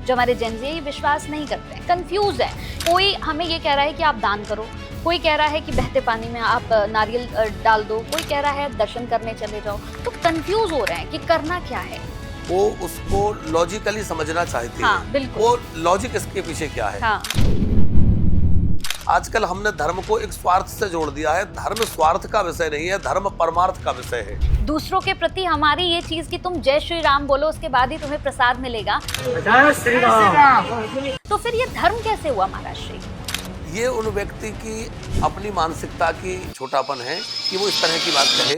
जो हमारे जेन ज़ी विश्वास नहीं करते हैं, कंफ्यूज है। कोई हमें ये कह रहा है कि आप दान करो, कोई कह रहा है कि बहते पानी में आप नारियल डाल दो, कोई कह रहा है दर्शन करने चले जाओ। तो कंफ्यूज हो रहे हैं कि करना क्या है। वो उसको लॉजिकली समझना चाहती है। हाँ, बिल्कुल। वो लॉजिक इसके पीछे क्या है? हाँ। आजकल हमने धर्म को एक स्वार्थ से जोड़ दिया है। धर्म स्वार्थ का विषय नहीं है, धर्म परमार्थ का विषय है। दूसरों के प्रति हमारी ये चीज कि तुम जय श्री राम बोलो, उसके बाद ही तुम्हें प्रसाद मिलेगा, जय श्री राम। तो फिर ये धर्म कैसे हुआ महाराज श्री? ये उन व्यक्ति की अपनी मानसिकता की छोटापन है कि वो इस तरह की बात कहे।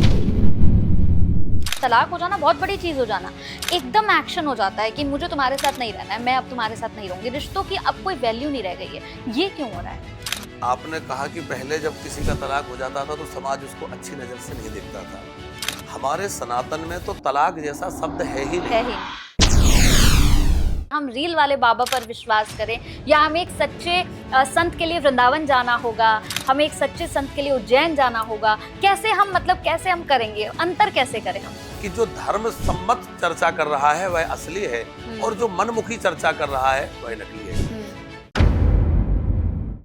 तलाक हो जाना बहुत बड़ी चीज हो जाना, एकदम एक्शन हो जाता है कि मुझे तुम्हारे साथ नहीं रहना है, मैं अब तुम्हारे साथ नहीं रहूंगी, रिश्तों की अब कोई वैल्यू नहीं रह गई है। ये क्यों हो रहा है? आपने कहा कि पहले जब किसी का तलाक हो जाता था तो समाज उसको अच्छी नजर से नहीं देखता था। हमारे सनातन में तो तलाक जैसा शब्द है ही नहीं। है ही। हम रील वाले बाबा पर विश्वास करें या हमें एक सच्चे संत के लिए वृंदावन जाना होगा, हमें एक सच्चे संत के लिए उज्जैन जाना होगा, कैसे हम कैसे हम करेंगे, अंतर कैसे करें हम? कि जो धर्म सम्मत चर्चा कर रहा है वह असली है और जो मनमुखी चर्चा कर रहा है वह नकली है।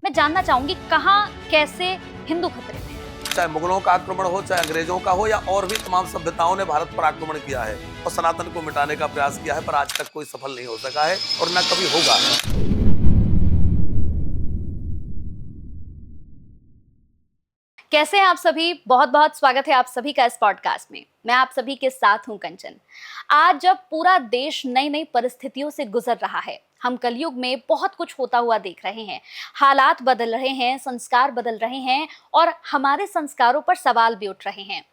मैं जानना चाहूंगी कहाँ कैसे हिंदू खतरे में? चाहे मुगलों का आक्रमण हो, चाहे अंग्रेजों का हो, या और भी तमाम सभ्यताओं ने भारत पर आक्रमण किया है और सनातन को मिटाने का प्रयास किया है, पर आज तक कोई सफल नहीं हो सका है और न कभी होगा। कैसे हैं आप सभी? बहुत बहुत स्वागत है आप सभी का इस पॉडकास्ट में। मैं आप सभी के साथ हूं कंचन। आज जब पूरा देश नई नई परिस्थितियों से गुजर रहा है, हम कलयुग में बहुत कुछ होता हुआ देख रहे हैं। हालात बदल रहे हैं, संस्कार बदल रहे हैं और हमारे संस्कारों पर सवाल भी उठ रहे हैं।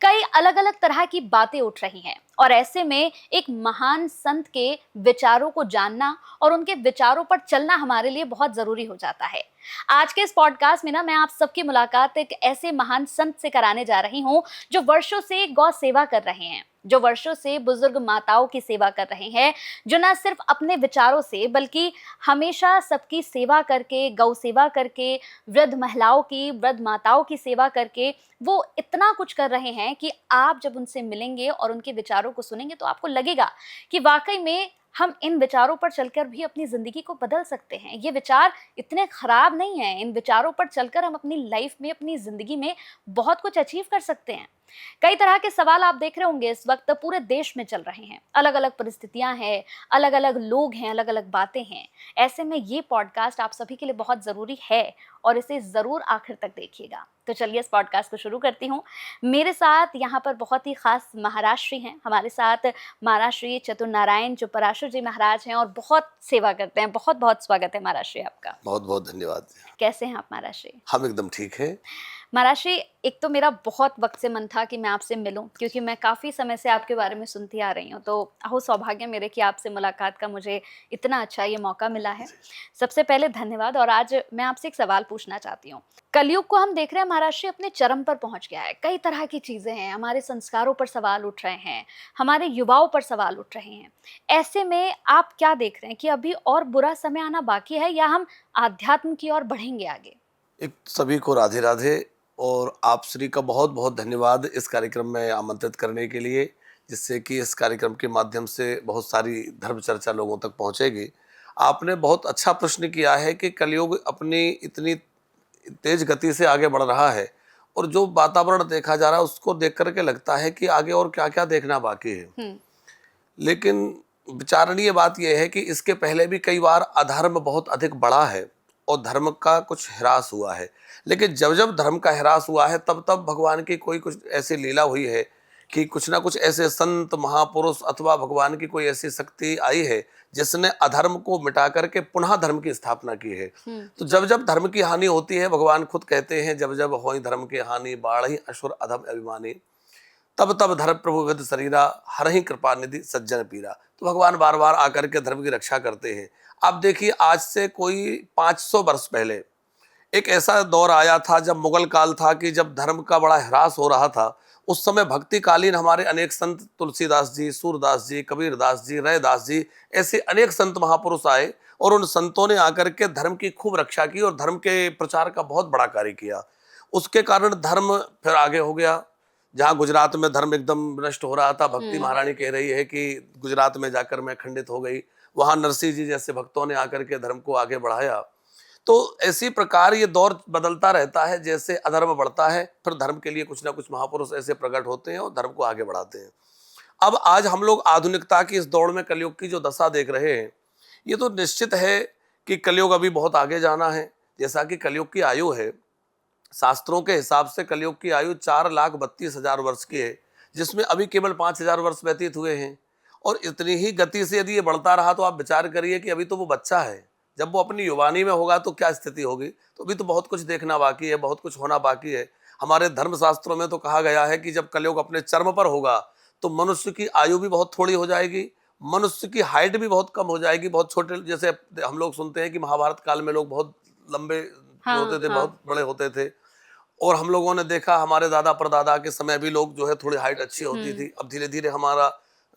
कई अलग अलग तरह की बातें उठ रही हैं और ऐसे में एक महान संत के विचारों को जानना और उनके विचारों पर चलना हमारे लिए बहुत जरूरी हो जाता है। आज के इस पॉडकास्ट में मैं आप सबकी मुलाकात एक ऐसे महान संत से कराने जा रही हूं जो वर्षों से गौ सेवा कर रहे हैं, जो वर्षों से बुजुर्ग माताओं की सेवा कर रहे हैं, जो न सिर्फ अपने विचारों से बल्कि हमेशा सबकी सेवा करके, गौ सेवा करके, वृद्ध महिलाओं की, वृद्ध माताओं की सेवा करके वो इतना कुछ कर रहे हैं कि आप जब उनसे मिलेंगे और उनके विचारों को सुनेंगे तो आपको लगेगा कि वाकई में हम इन विचारों पर चलकर भी अपनी जिंदगी को बदल सकते हैं। ये विचार इतने खराब नहीं हैं, इन विचारों पर चलकर हम अपनी लाइफ में, अपनी जिंदगी में बहुत कुछ अचीव कर सकते हैं। कई तरह के सवाल आप देख रहे होंगे इस वक्त पूरे देश में चल रहे हैं, अलग अलग परिस्थितियां हैं, अलग अलग लोग हैं, अलग अलग बातें हैं। ऐसे में ये पॉडकास्ट आप सभी के लिए बहुत जरूरी है और इसे जरूर आखिर तक देखिएगा। तो चलिए इस पॉडकास्ट को शुरू करती हूँ। मेरे साथ यहाँ पर बहुत ही खास महाराज श्री हैं। हमारे साथ महाराज श्री चतुर नारायण जो पराशर जी महाराज हैं और बहुत सेवा करते हैं। बहुत बहुत स्वागत है महाराज श्री आपका। बहुत बहुत धन्यवाद। कैसे हैं आप महाराज श्री? हम एकदम ठीक है महाराज श्री, एक तो मेरा बहुत वक्त से मन था कि मैं आपसे मिलूं, क्योंकि मैं काफ़ी समय से आपके बारे में सुनती आ रही हूं। तो अहो सौभाग्य मेरे कि आपसे मुलाकात का मुझे इतना अच्छा ये मौका मिला है। सबसे पहले धन्यवाद। और आज मैं आपसे एक सवाल पूछना चाहती हूँ। कलयुग को हम देख रहे हैं महाराज श्री अपने चरम पर पहुँच गया है। कई तरह की चीज़ें हैं, हमारे संस्कारों पर सवाल उठ रहे हैं, हमारे युवाओं पर सवाल उठ रहे हैं। ऐसे में आप क्या देख रहे हैं कि अभी और बुरा समय आना बाकी है या हम आध्यात्म की ओर बढ़ेंगे आगे? एक सभी को राधे राधे और आप श्री का बहुत बहुत धन्यवाद इस कार्यक्रम में आमंत्रित करने के लिए, जिससे कि इस कार्यक्रम के माध्यम से बहुत सारी धर्म चर्चा लोगों तक पहुंचेगी। आपने बहुत अच्छा प्रश्न किया है कि कलयुग अपनी इतनी तेज गति से आगे बढ़ रहा है और जो वातावरण देखा जा रहा है उसको देख करके लगता है कि आगे और क्या क्या देखना बाकी है। लेकिन विचारणीय बात यह है कि इसके पहले भी कई बार अधर्म बहुत अधिक बढ़ा है और धर्म का कुछ ह्रास हुआ है। लेकिन जब जब धर्म का ह्रास हुआ है तब तब भगवान की कोई कुछ ऐसी लीला हुई है कि कुछ ना कुछ ऐसे संत महापुरुष अथवा भगवान की कोई ऐसी शक्ति आई है जिसने अधर्म को मिटा करके पुनः धर्म की स्थापना की है। तो जब जब धर्म की हानि होती है, भगवान खुद कहते हैं जब जब होई धर्म की हानि बाढ़ी असुर अधम अभिमानी, तब तब धर्म प्रभु विद शरीरा हर ही कृपा निधि सज्जन पीरा। तो भगवान बार बार आकर के धर्म की रक्षा करते हैं। आप देखिए, आज से कोई 500 वर्ष पहले एक ऐसा दौर आया था जब मुगल काल था कि जब धर्म का बड़ा ह्रास हो रहा था। उस समय भक्तिकालीन हमारे अनेक संत, तुलसीदास जी, सूरदास जी, कबीरदास जी, रैदास जी, ऐसे अनेक संत महापुरुष आए और उन संतों ने आकर के धर्म की खूब रक्षा की और धर्म के प्रचार का बहुत बड़ा कार्य किया। उसके कारण धर्म फिर आगे हो गया। जहाँ गुजरात में धर्म एकदम नष्ट हो रहा था, भक्ति महारानी कह रही है कि गुजरात में जाकर मैं खंडित हो गई, वहाँ नरसिंह जी जैसे भक्तों ने आकर के धर्म को आगे बढ़ाया। तो इसी प्रकार ये दौर बदलता रहता है, जैसे अधर्म बढ़ता है फिर धर्म के लिए कुछ ना कुछ महापुरुष ऐसे प्रकट होते हैं और धर्म को आगे बढ़ाते हैं। अब आज हम लोग आधुनिकता की इस दौड़ में कलयुग की जो दशा देख रहे हैं, ये तो निश्चित है कि कलयुग अभी बहुत आगे जाना है। जैसा कि कलयुग की आयु है, शास्त्रों के हिसाब से कलयुग की आयु 4,32,000 वर्ष की है, जिसमें अभी केवल 5,000 वर्ष व्यतीत हुए हैं। और इतनी ही गति से यदि ये बढ़ता रहा तो आप विचार करिए कि अभी तो वो बच्चा है, जब वो अपनी युवानी में होगा तो क्या स्थिति होगी। तो अभी तो बहुत कुछ देखना बाकी है, बहुत कुछ होना बाकी है। हमारे धर्मशास्त्रों में तो कहा गया है कि जब कलयुग अपने चरम पर होगा तो मनुष्य की आयु भी बहुत थोड़ी हो जाएगी, मनुष्य की हाइट भी बहुत कम हो जाएगी। बहुत छोटे, जैसे हम लोग सुनते हैं कि महाभारत काल में लोग बहुत लंबे होते थे, बहुत बड़े होते थे। और हम लोगों ने देखा हमारे दादा परदादा के समय भी लोग जो है थोड़ी हाइट अच्छी होती थी। अब धीरे धीरे हमारा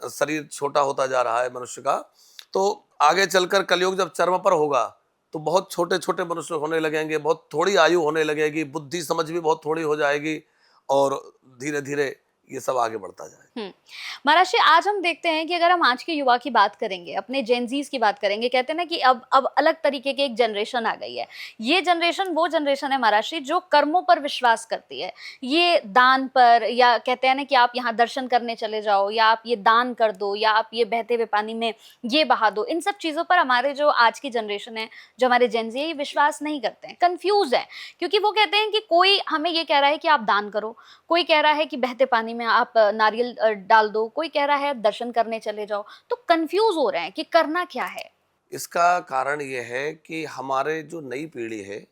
शरीर छोटा होता जा रहा है मनुष्य का। तो आगे चलकर कलयुग जब चरम पर होगा तो बहुत छोटे छोटे मनुष्य होने लगेंगे, बहुत थोड़ी आयु होने लगेगी, बुद्धि समझ भी बहुत थोड़ी हो जाएगी और धीरे धीरे ये सब आगे बढ़ता जाए। महाराज जी, आज हम देखते हैं कि अगर हम आज के युवा की बात करेंगे, अपने जेनजीज की बात करेंगे, कहते हैं ना कि अब अलग तरीके की एक जनरेशन आ गई है। ये जनरेशन वो जनरेशन है महाराज जी जो कर्मों पर विश्वास करती है। ये दान पर, या कहते हैं ना कि आप यहाँ दर्शन करने चले जाओ, या आप ये दान कर दो, या आप ये बहते हुए पानी में ये बहा दो, इन सब चीजों पर हमारे जो आज की जनरेशन है, जो हमारे जेनजी है, ये विश्वास नहीं करते हैं, कंफ्यूज है। क्योंकि वो कहते हैं कि कोई हमें ये कह रहा है कि आप दान करो, कोई कह रहा है कि बहते पानी में आप नारियल डाल दो, कोई कह रहा है दर्शन करने चले जाओ। तो कंफ्यूज हो रहे हैं कि करना क्या है। इसका कारण ये है कि हमारे जो नई पीढ़ी है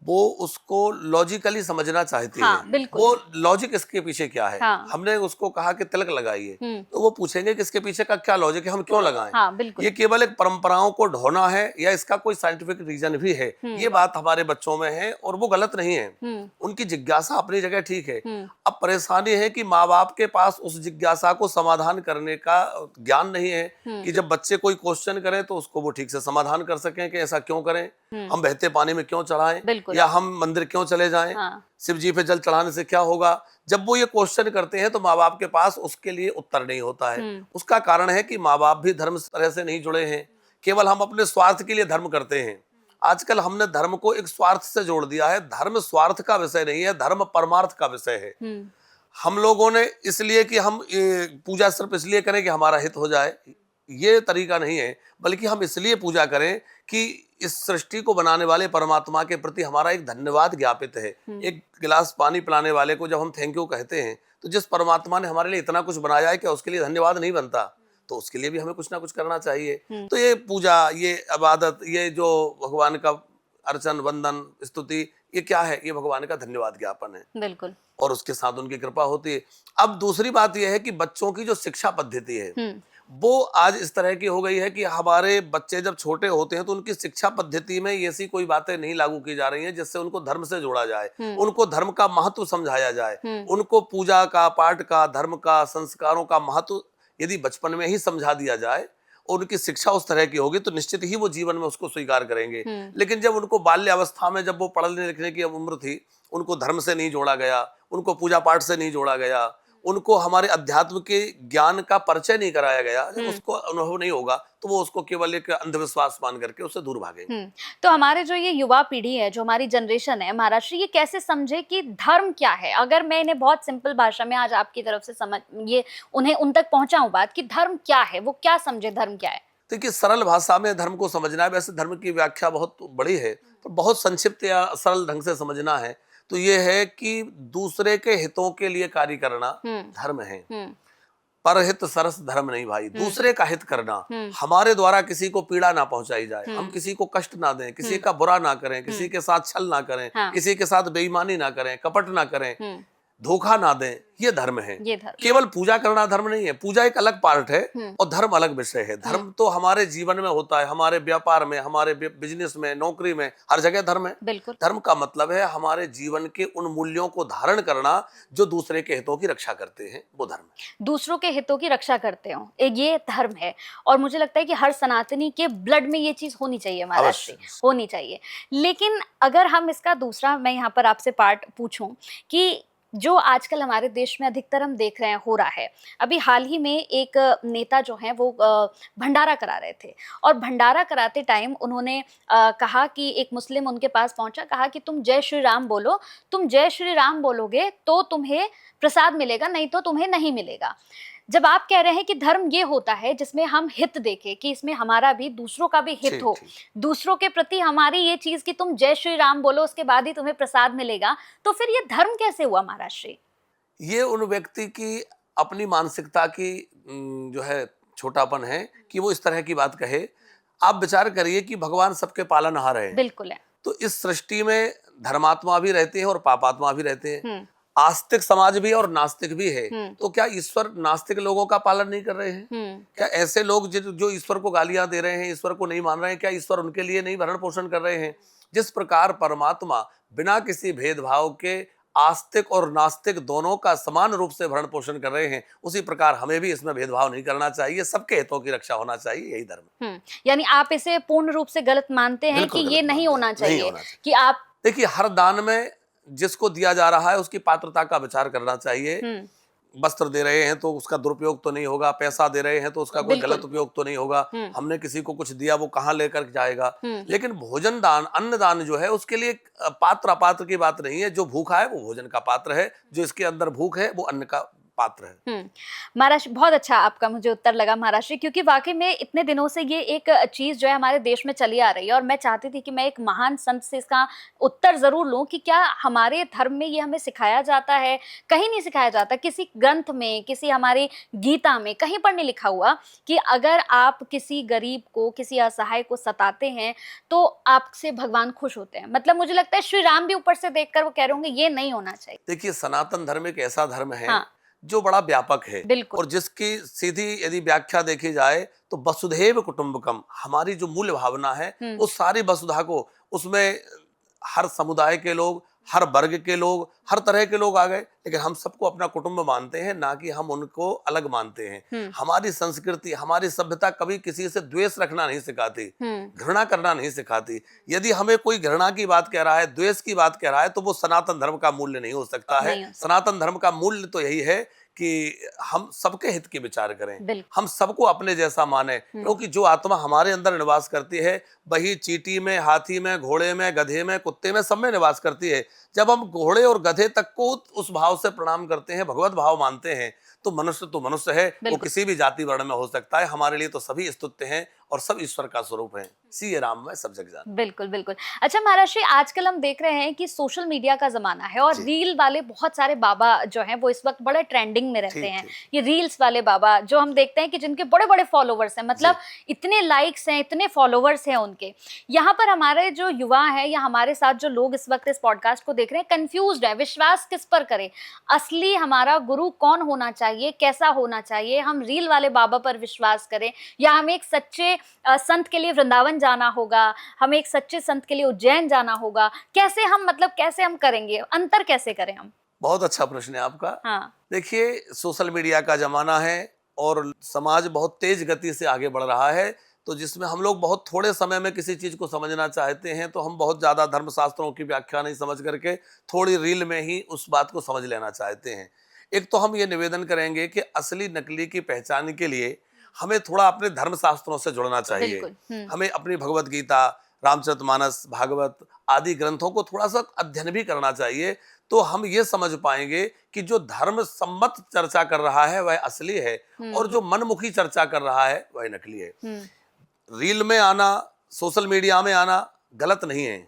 वो उसको लॉजिकली समझना चाहती हाँ, है। बिल्कुल। वो लॉजिक इसके पीछे क्या है। हाँ। हमने उसको कहा कि तिलक लगाइए तो वो पूछेंगे कि इसके पीछे का क्या लॉजिक है, हम क्यों लगाएं। हाँ, बिल्कुल। ये केवल एक परंपराओं को ढोना है या इसका कोई साइंटिफिक रीजन भी है। ये बात हमारे बच्चों में है और वो गलत नहीं है। उनकी जिज्ञासा अपनी जगह ठीक है। अब परेशानी है कि माँ बाप के पास उस जिज्ञासा को समाधान करने का ज्ञान नहीं है कि जब बच्चे कोई क्वेश्चन करें तो उसको वो ठीक से समाधान कर सकें कि ऐसा क्यों करें, हम बहते पानी में क्यों चढ़ाएं, या हम मंदिर क्यों चले जाएं, शिव जी पे जल चढ़ाने से क्या होगा। जब वो ये क्वेश्चन करते हैं तो माँ बाप के पास उसके लिए उत्तर नहीं होता है। उसका कारण है कि माँ बाप भी धर्म तरह से नहीं जुड़े हैं, केवल हम अपने स्वार्थ के लिए धर्म करते हैं। आजकल हमने धर्म को एक स्वार्थ से जोड़ दिया है। धर्म स्वार्थ का विषय नहीं है, धर्म परमार्थ का विषय है। हम लोगों ने इसलिए कि हम पूजा सिर्फ इसलिए करें कि हमारा हित हो जाए, ये तरीका नहीं है, बल्कि हम इसलिए पूजा करें कि इस सृष्टि को बनाने वाले परमात्मा के प्रति हमारा एक धन्यवाद ज्ञापित है। एक गिलास पानी पिलाने वाले को जब हम थैंक यू कहते हैं तो जिस परमात्मा ने हमारे लिए इतना कुछ बनाया है क्या उसके लिए धन्यवाद नहीं बनता? तो उसके लिए भी हमें कुछ ना कुछ करना चाहिए। तो ये पूजा, ये इबादत, ये जो भगवान का अर्चन, वंदन, स्तुति, ये क्या है? ये भगवान का धन्यवाद ज्ञापन है। बिल्कुल। और उसके साथ उनकी कृपा होती है। अब दूसरी बात यह है कि बच्चों की जो शिक्षा पद्धति है वो आज इस तरह की हो गई है कि हमारे बच्चे जब छोटे होते हैं तो उनकी शिक्षा पद्धति में ऐसी कोई बातें नहीं लागू की जा रही हैं जिससे उनको धर्म से जोड़ा जाए, उनको धर्म का महत्व समझाया जाए। उनको पूजा का, पाठ का, धर्म का, संस्कारों का महत्व यदि बचपन में ही समझा दिया जाए और उनकी शिक्षा उस तरह की होगी तो निश्चित ही वो जीवन में उसको स्वीकार करेंगे। लेकिन जब उनको बाल्यावस्था में, जब वो पढ़ने लिखने की उम्र थी, उनको धर्म से नहीं जोड़ा गया, उनको पूजा पाठ से नहीं जोड़ा गया, उनको हमारे अध्यात्म के ज्ञान का परिचय नहीं कराया गया, जब उसको अनुभव नहीं होगा तो वो उसको केवल एक अंधविश्वास मान करके उससे दूर भागेंगे। तो हमारे जो ये युवा पीढ़ी है, जो हमारी जनरेशन है महाराष्ट्र, ये कैसे समझे कि धर्म क्या है? अगर मैं इन्हें बहुत सिंपल भाषा में आज आपकी तरफ से समझ ये उन्हें उन तक पहुंचाऊं बात कि धर्म क्या है, वो क्या समझे धर्म क्या है? देखिए, सरल भाषा में धर्म को समझना है। वैसे धर्म की व्याख्या बहुत बड़ी है, तो बहुत संक्षिप्त या सरल ढंग से समझना है तो ये है कि दूसरे के हितों के लिए कार्य करना धर्म है। परहित सरस धर्म नहीं भाई। दूसरे का हित करना, हमारे द्वारा किसी को पीड़ा ना पहुंचाई जाए, हम किसी को कष्ट ना दें, किसी का बुरा ना करें, किसी के साथ छल ना करें, किसी के साथ बेईमानी ना करें, कपट ना करें, धोखा ना दें, ये धर्म है। केवल पूजा करना धर्म नहीं है। पूजा एक अलग पार्ट है और धर्म अलग विषय है। धर्म तो हमारे जीवन में होता है, हमारे व्यापार में, हमारे बिजनेस में, नौकरी में, हर जगह धर्म है। धर्म का मतलब है हमारे जीवन के उन मूल्यों को धारण करना जो दूसरे के हितों की रक्षा करते हैं, वो धर्म है। दूसरों के हितों की रक्षा करते हो, ये धर्म है। और मुझे लगता है कि हर सनातनी के ब्लड में ये चीज होनी चाहिए, महाराज, होनी चाहिए। लेकिन अगर हम इसका दूसरा, मैं यहाँ पर आपसे पार्ट पूछूं कि जो आजकल हमारे देश में अधिकतर हम देख रहे हैं हो रहा है। अभी हाल ही में एक नेता जो हैं वो भंडारा करा रहे थे और भंडारा कराते टाइम उन्होंने कहा कि एक मुस्लिम उनके पास पहुंचा, कहा कि तुम जय श्री राम बोलो, तुम जय श्री राम बोलोगे तो तुम्हें प्रसाद मिलेगा, नहीं तो तुम्हें नहीं मिलेगा। जब आप कह रहे हैं कि धर्म ये होता है जिसमें हम हित देखें, कि इसमें हमारा भी दूसरों का भी हित ठीक हो, ठीक। दूसरों के प्रति हमारी ये चीज कि तुम जय श्री राम बोलो उसके बाद ही तुम्हें प्रसाद मिलेगा, तो फिर ये धर्म कैसे हुआ महाराज श्री? ये उन व्यक्ति की अपनी मानसिकता की जो है छोटापन है कि वो इस तरह की बात कहे। आप विचार करिए कि भगवान सबके पालनहार है, बिल्कुल है। तो इस सृष्टि में धर्मात्मा भी रहते हैं और पापात्मा भी रहते हैं, हम्म। आस्तिक समाज भी और नास्तिक भी है। हम्म। तो क्या ईश्वर नास्तिक लोगों का पालन नहीं कर रहे हैं? क्या ऐसे लोग जो ईश्वर को गालियां दे रहे हैं, ईश्वर को नहीं मान रहे हैं, क्या ईश्वर उनके लिए नहीं भरण पोषण कर रहे हैं? जिस प्रकार परमात्मा बिना किसी भेदभाव के आस्तिक और नास्तिक दोनों का समान रूप से भरण पोषण कर रहे हैं, उसी प्रकार हमें भी इसमें भेदभाव नहीं करना चाहिए, सबके हितों की रक्षा होना चाहिए, यही धर्म है। यानी आप इसे पूर्ण रूप से गलत मानते हैं कि बिल्कुल ये गलत नहीं मानते होना हैं, नहीं चाहिए होना चाहिए। कि आप देखिए, हर दान में जिसको दिया जा रहा है उसकी पात्रता का विचार करना चाहिए। वस्त्र दे रहे हैं तो उसका दुरुपयोग तो नहीं होगा, पैसा दे रहे हैं तो उसका कोई बिल्कुल। गलत उपयोग तो नहीं होगा, हमने किसी को कुछ दिया वो कहाँ लेकर जाएगा। हम्म। लेकिन भोजन दान, अन्न दान जो है उसके लिए पात्र अपात्र की बात नहीं है। जो भूखा है वो भोजन का पात्र है, जो इसके अंदर भूख है वो अन्न का पात्र है। महाराज बहुत अच्छा आपका मुझे उत्तर लगा महाराज श्री, क्योंकि वाकई में इतने दिनों से ये एक चीज जो है हमारे देश में चली आ रही है और मैं चाहती थी कि मैं एक महान संत से इसका उत्तर जरूर लूं कि क्या हमारे धर्म में ये हमें सिखाया जाता है? कहीं नहीं सिखाया जाता, किसी ग्रंथ में, किसी हमारी गीता में कहीं पर नहीं लिखा हुआ कि अगर आप किसी गरीब को, किसी असहाय को सताते हैं तो आपसे भगवान खुश होते हैं। मतलब मुझे लगता है श्री राम भी ऊपर से देखकर वो कह रहे होंगे ये नहीं होना चाहिए। देखिए, सनातन धर्म एक ऐसा धर्म है हाँ। जो बड़ा व्यापक है बिल्कुल। और जिसकी सीधी यदि व्याख्या देखी जाए तो वसुधैव कुटुंबकम, हमारी जो मूल्य भावना है उस सारी वसुधा को, उसमें हर समुदाय के लोग, हर वर्ग के लोग, हर तरह के लोग आ गए, लेकिन हम सबको अपना कुटुंब मानते हैं, ना कि हम उनको अलग मानते हैं। हमारी संस्कृति, हमारी सभ्यता कभी किसी से द्वेष रखना नहीं सिखाती, घृणा करना नहीं सिखाती। यदि हमें कोई घृणा की बात कह रहा है, द्वेष की बात कह रहा है, तो वो सनातन धर्म का मूल्य नहीं हो सकता है। सनातन धर्म का मूल्य तो यही है कि हम सबके हित की विचार करें, हम सबको अपने जैसा माने, क्योंकि जो आत्मा हमारे अंदर निवास करती है वही चींटी में, हाथी में, घोड़े में, गधे में, कुत्ते में, सब में निवास करती है। जब हम घोड़े और गधे तक को उस भाव से प्रणाम करते हैं, भगवत भाव मानते हैं, तो मनुष्य है, वो किसी भी जाति वर्ण में हो सकता है। हमारे लिए तो सभी स्तुत्य हैं और सब ईश्वर का स्वरूप है। सीए राम में सब जग जान। बिल्कुल बिल्कुल। अच्छा महाराज श्री, आजकल हम देख रहे हैं कि सोशल मीडिया का जमाना है और रील वाले बहुत सारे बाबा जो हैं वो इस वक्त बड़े ट्रेंडिंग में रहते हैं। ये रील्स वाले बाबा जो हम देखते हैं कि जिनके बड़े बड़े फॉलोवर्स हैं, मतलब इतने लाइक्स हैं, इतने फॉलोवर्स हैं उनके। यहाँ पर हमारे जो युवा हैं या हमारे साथ जो लोग इस वक्त इस पॉडकास्ट को देख रहे हैं कंफ्यूज्ड है, विश्वास किस पर करें? असली हमारा गुरु कौन होना चाहिए, कैसा होना चाहिए? हम रील वाले बाबा पर विश्वास करें या हमें एक सच्चे संत के लिए वृंदावन जाना होगा, हमें एक सच्चे संत के लिए उज्जैन जाना होगा? कैसे हम, मतलब कैसे हम करेंगे, अंतर कैसे करें हम? बहुत अच्छा प्रश्न है आपका। हाँ। देखिए, सोशल मीडिया का जमाना है और समाज बहुत तेज गति से आगे बढ़ रहा है, तो जिसमें हम लोग बहुत थोड़े समय में किसी चीज को समझना चाहते हैं, तो हम बहुत ज्यादा धर्मशास्त्रों की व्याख्या नहीं समझ करके थोड़ी रील में ही उस बात को समझ लेना चाहते हैं। एक तो हम ये निवेदन करेंगे कि असली नकली की पहचान के लिए हमें थोड़ा अपने धर्मशास्त्रों से जुड़ना चाहिए। हमें अपनी भगवत गीता, रामचरितमानस, भागवत आदि ग्रंथों को थोड़ा सा अध्ययन भी करना चाहिए, तो हम ये समझ पाएंगे कि जो धर्म सम्मत चर्चा कर रहा है वह असली है और जो मनमुखी चर्चा कर रहा है वह नकली है। रील में आना, सोशल मीडिया में आना गलत नहीं है।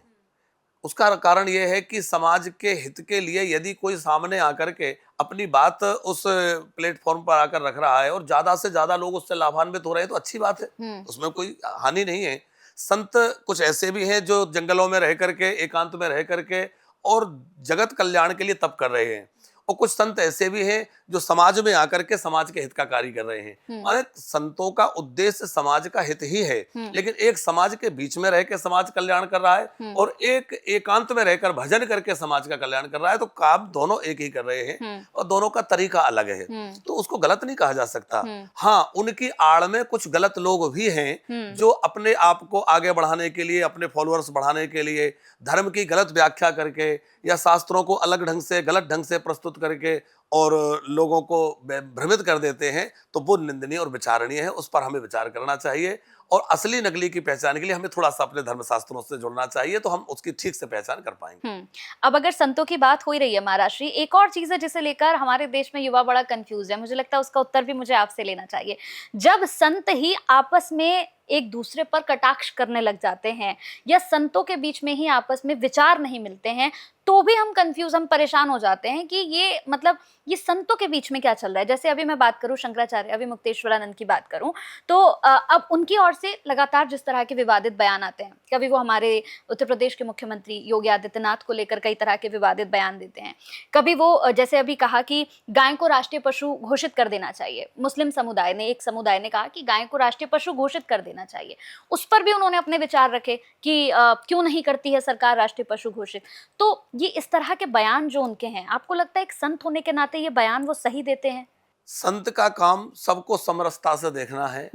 उसका कारण यह है कि समाज के हित के लिए यदि कोई सामने आकर के अपनी बात उस प्लेटफॉर्म पर आकर रख रहा है और ज्यादा से ज्यादा लोग उससे लाभान्वित हो रहे हैं, तो अच्छी बात है, उसमें कोई हानि नहीं है। संत कुछ ऐसे भी हैं जो जंगलों में रह करके, एकांत में रह करके और जगत कल्याण के लिए तप कर रहे हैं, और कुछ संत ऐसे भी हैं जो समाज में आकर के समाज के हित का कार्य कर रहे हैं। माने संतों का उद्देश्य समाज का हित ही है, लेकिन एक समाज के बीच में रह के समाज कल्याण कर रहा है और एक एकांत में रहकर भजन करके समाज का कल्याण कर रहा है, तो काम दोनों एक ही कर रहे हैं और दोनों का तरीका अलग है, तो उसको गलत नहीं कहा जा सकता। हाँ, उनकी आड़ में कुछ गलत लोग भी हैं जो अपने आप को आगे बढ़ाने के लिए, अपने फॉलोअर्स बढ़ाने के लिए धर्म की गलत व्याख्या करके या शास्त्रों को अलग ढंग से, गलत ढंग से प्रस्तुत प्रस्तुत करके और लोगों को भ्रमित कर देते हैं, तो वो निंदनीय और विचारणीय है। उस पर हमें विचार करना चाहिए और असली नकली की पहचान के लिए हमें थोड़ा सा अपने धर्मशास्त्रों से जुड़ना चाहिए, तो हम उसकी ठीक से पहचान कर पाएंगे। अब अगर संतों की बात हो ही रही है महाराष्ट्री, एक और चीज है जिसे लेकर हमारे देश में युवा बड़ा कंफ्यूज है, मुझे लगता है उसका उत्तर भी मुझे आपसे लेना चाहिए। जब संत ही आपस में एक दूसरे पर कटाक्ष करने लग जाते हैं या संतों के बीच में ही आपस में विचार नहीं मिलते हैं, तो भी हम कंफ्यूज, हम परेशान हो जाते हैं कि ये मतलब ये संतों के बीच में क्या चल रहा है। जैसे अभी मैं बात करूं शंकराचार्य अभी मुक्तेश्वरानंद की बात करूं, तो अब उनकी ओर से लगातार जिस तरह के विवादित बयान आते हैं, कभी वो हमारे उत्तर प्रदेश के मुख्यमंत्री योगी आदित्यनाथ को लेकर कई तरह के विवादित बयान देते हैं, कभी वो जैसे अभी कहा कि गाय को राष्ट्रीय पशु घोषित कर देना चाहिए, मुस्लिम समुदाय ने, एक समुदाय ने कहा कि गाय को राष्ट्रीय पशु घोषित कर देना चाहिए, उस पर भी उन्होंने अपने विचार रखे कि क्यों नहीं करती है सरकार राष्ट्रीय पशु घोषित। तो ये इस तरह के बयान जो उनके हैं, आपको लगता है एक संत होने के नाते ये बयान वो सही देते हैं? संत का काम सबको समरसता से देखना है।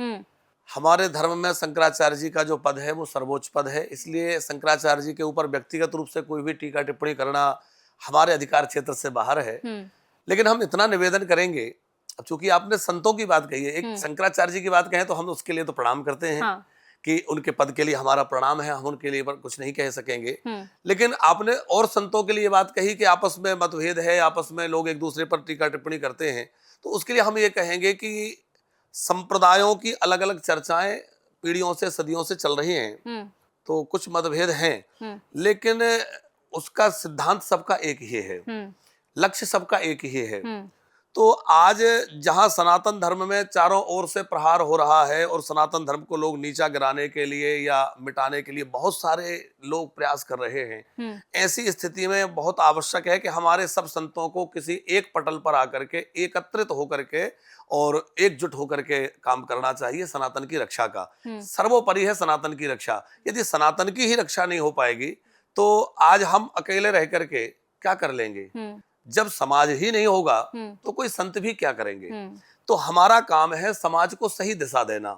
हमारे धर्म में शंकराचार्य जी का जो पद है वो सर्वोच्च पद है, इसलिए शंकराचार्य जी के ऊपर व्यक्तिगत रूप से कोई भी टीका टिप्पणी करना हमारे अधिकार क्षेत्र से बाहर है। लेकिन हम इतना निवेदन करेंगे, अब चूंकि आपने संतों की बात कही है, एक शंकराचार्य जी की बात कहें तो हम उसके लिए तो प्रणाम करते हैं। हाँ। कि उनके पद के लिए हमारा प्रणाम है, हम उनके लिए कुछ नहीं कह सकेंगे। लेकिन आपने और संतों के लिए बात कही कि आपस में मतभेद है, आपस में लोग एक दूसरे पर टीका टिप्पणी करते हैं, तो उसके लिए हम ये कहेंगे कि संप्रदायों की अलग अलग चर्चाएं पीढ़ियों से सदियों से चल रही हैं, तो कुछ मतभेद हैं, लेकिन उसका सिद्धांत सबका एक ही है, लक्ष्य सबका एक ही है। तो आज जहां सनातन धर्म में चारों ओर से प्रहार हो रहा है और सनातन धर्म को लोग नीचा गिराने के लिए या मिटाने के लिए बहुत सारे लोग प्रयास कर रहे हैं, ऐसी स्थिति में बहुत आवश्यक है कि हमारे सब संतों को किसी एक पटल पर आकर के एकत्रित होकर के और एकजुट होकर के काम करना चाहिए। सनातन की रक्षा का सर्वोपरि है सनातन की रक्षा। यदि सनातन की ही रक्षा नहीं हो पाएगी तो आज हम अकेले रह करके क्या कर लेंगे? जब समाज ही नहीं होगा तो कोई संत भी क्या करेंगे? तो हमारा काम है समाज को सही दिशा देना।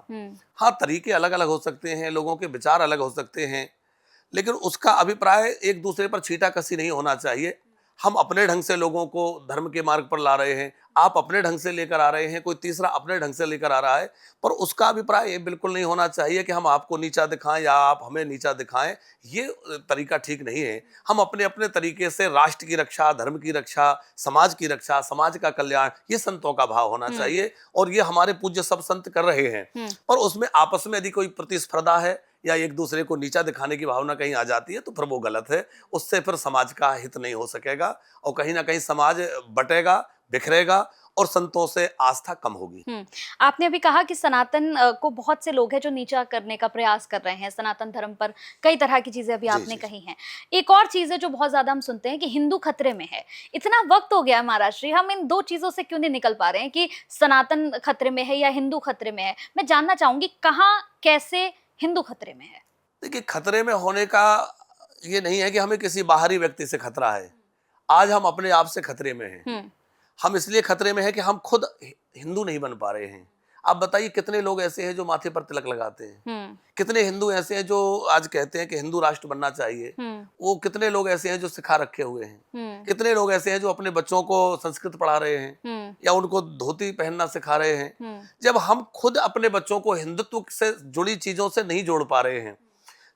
हाँ, तरीके अलग अलग हो सकते हैं, लोगों के विचार अलग हो सकते हैं, लेकिन उसका अभिप्राय एक दूसरे पर छींटाकसी नहीं होना चाहिए। हम अपने ढंग से लोगों को धर्म के मार्ग पर ला रहे हैं, आप अपने ढंग से लेकर आ रहे हैं, कोई तीसरा अपने ढंग से लेकर आ रहा है, पर उसका अभिप्राय ये बिल्कुल नहीं होना चाहिए कि हम आपको नीचा दिखाएं या आप हमें नीचा दिखाएं। ये तरीका ठीक नहीं है। हम अपने अपने तरीके से राष्ट्र की रक्षा, धर्म की रक्षा, समाज की रक्षा, समाज का कल्याण, ये संतों का भाव होना चाहिए और ये हमारे पूज्य सब संत कर रहे हैं। और उसमें आपस में यदि कोई प्रतिस्पर्धा है या एक दूसरे को नीचा दिखाने की भावना कहीं आ जाती है तो फिर वो गलत है। उससे फिर समाज का हित नहीं हो सकेगा और कहीं ना कहीं समाज बटेगा, बिखरेगा और संतों से आस्था कम होगी। आपने अभी कहा कि सनातन को बहुत से लोग हैं जो नीचा करने का प्रयास कर रहे हैं, सनातन धर्म पर कई तरह की चीजें अभी आपने कही हैं। एक और चीज है जो बहुत ज्यादा हम सुनते हैं कि हिंदू खतरे में है। इतना वक्त हो गया है महाराष्ट्री, हम इन दो चीजों से क्यों नहीं निकल पा रहे हैं कि सनातन खतरे में है या हिंदू खतरे में है? मैं जानना चाहूंगी कहाँ कैसे हिंदू खतरे में है? देखिए, खतरे में होने का ये नहीं है कि हमें किसी बाहरी व्यक्ति से खतरा है। आज हम अपने आप से खतरे में हैं। हम इसलिए खतरे में हैं कि हम खुद हिंदू नहीं बन पा रहे हैं। आप बताइए कितने लोग ऐसे हैं जो माथे पर तिलक लगाते हैं? कितने हिंदू ऐसे हैं जो आज कहते हैं कि हिंदू राष्ट्र बनना चाहिए? वो कितने लोग ऐसे हैं जो सिखा रखे हुए हैं? कितने लोग ऐसे हैं जो अपने बच्चों को संस्कृत पढ़ा रहे हैं या उनको धोती पहनना सिखा रहे हैं? जब हम खुद अपने बच्चों को हिंदुत्व से जुड़ी चीजों से नहीं जोड़ पा रहे हैं,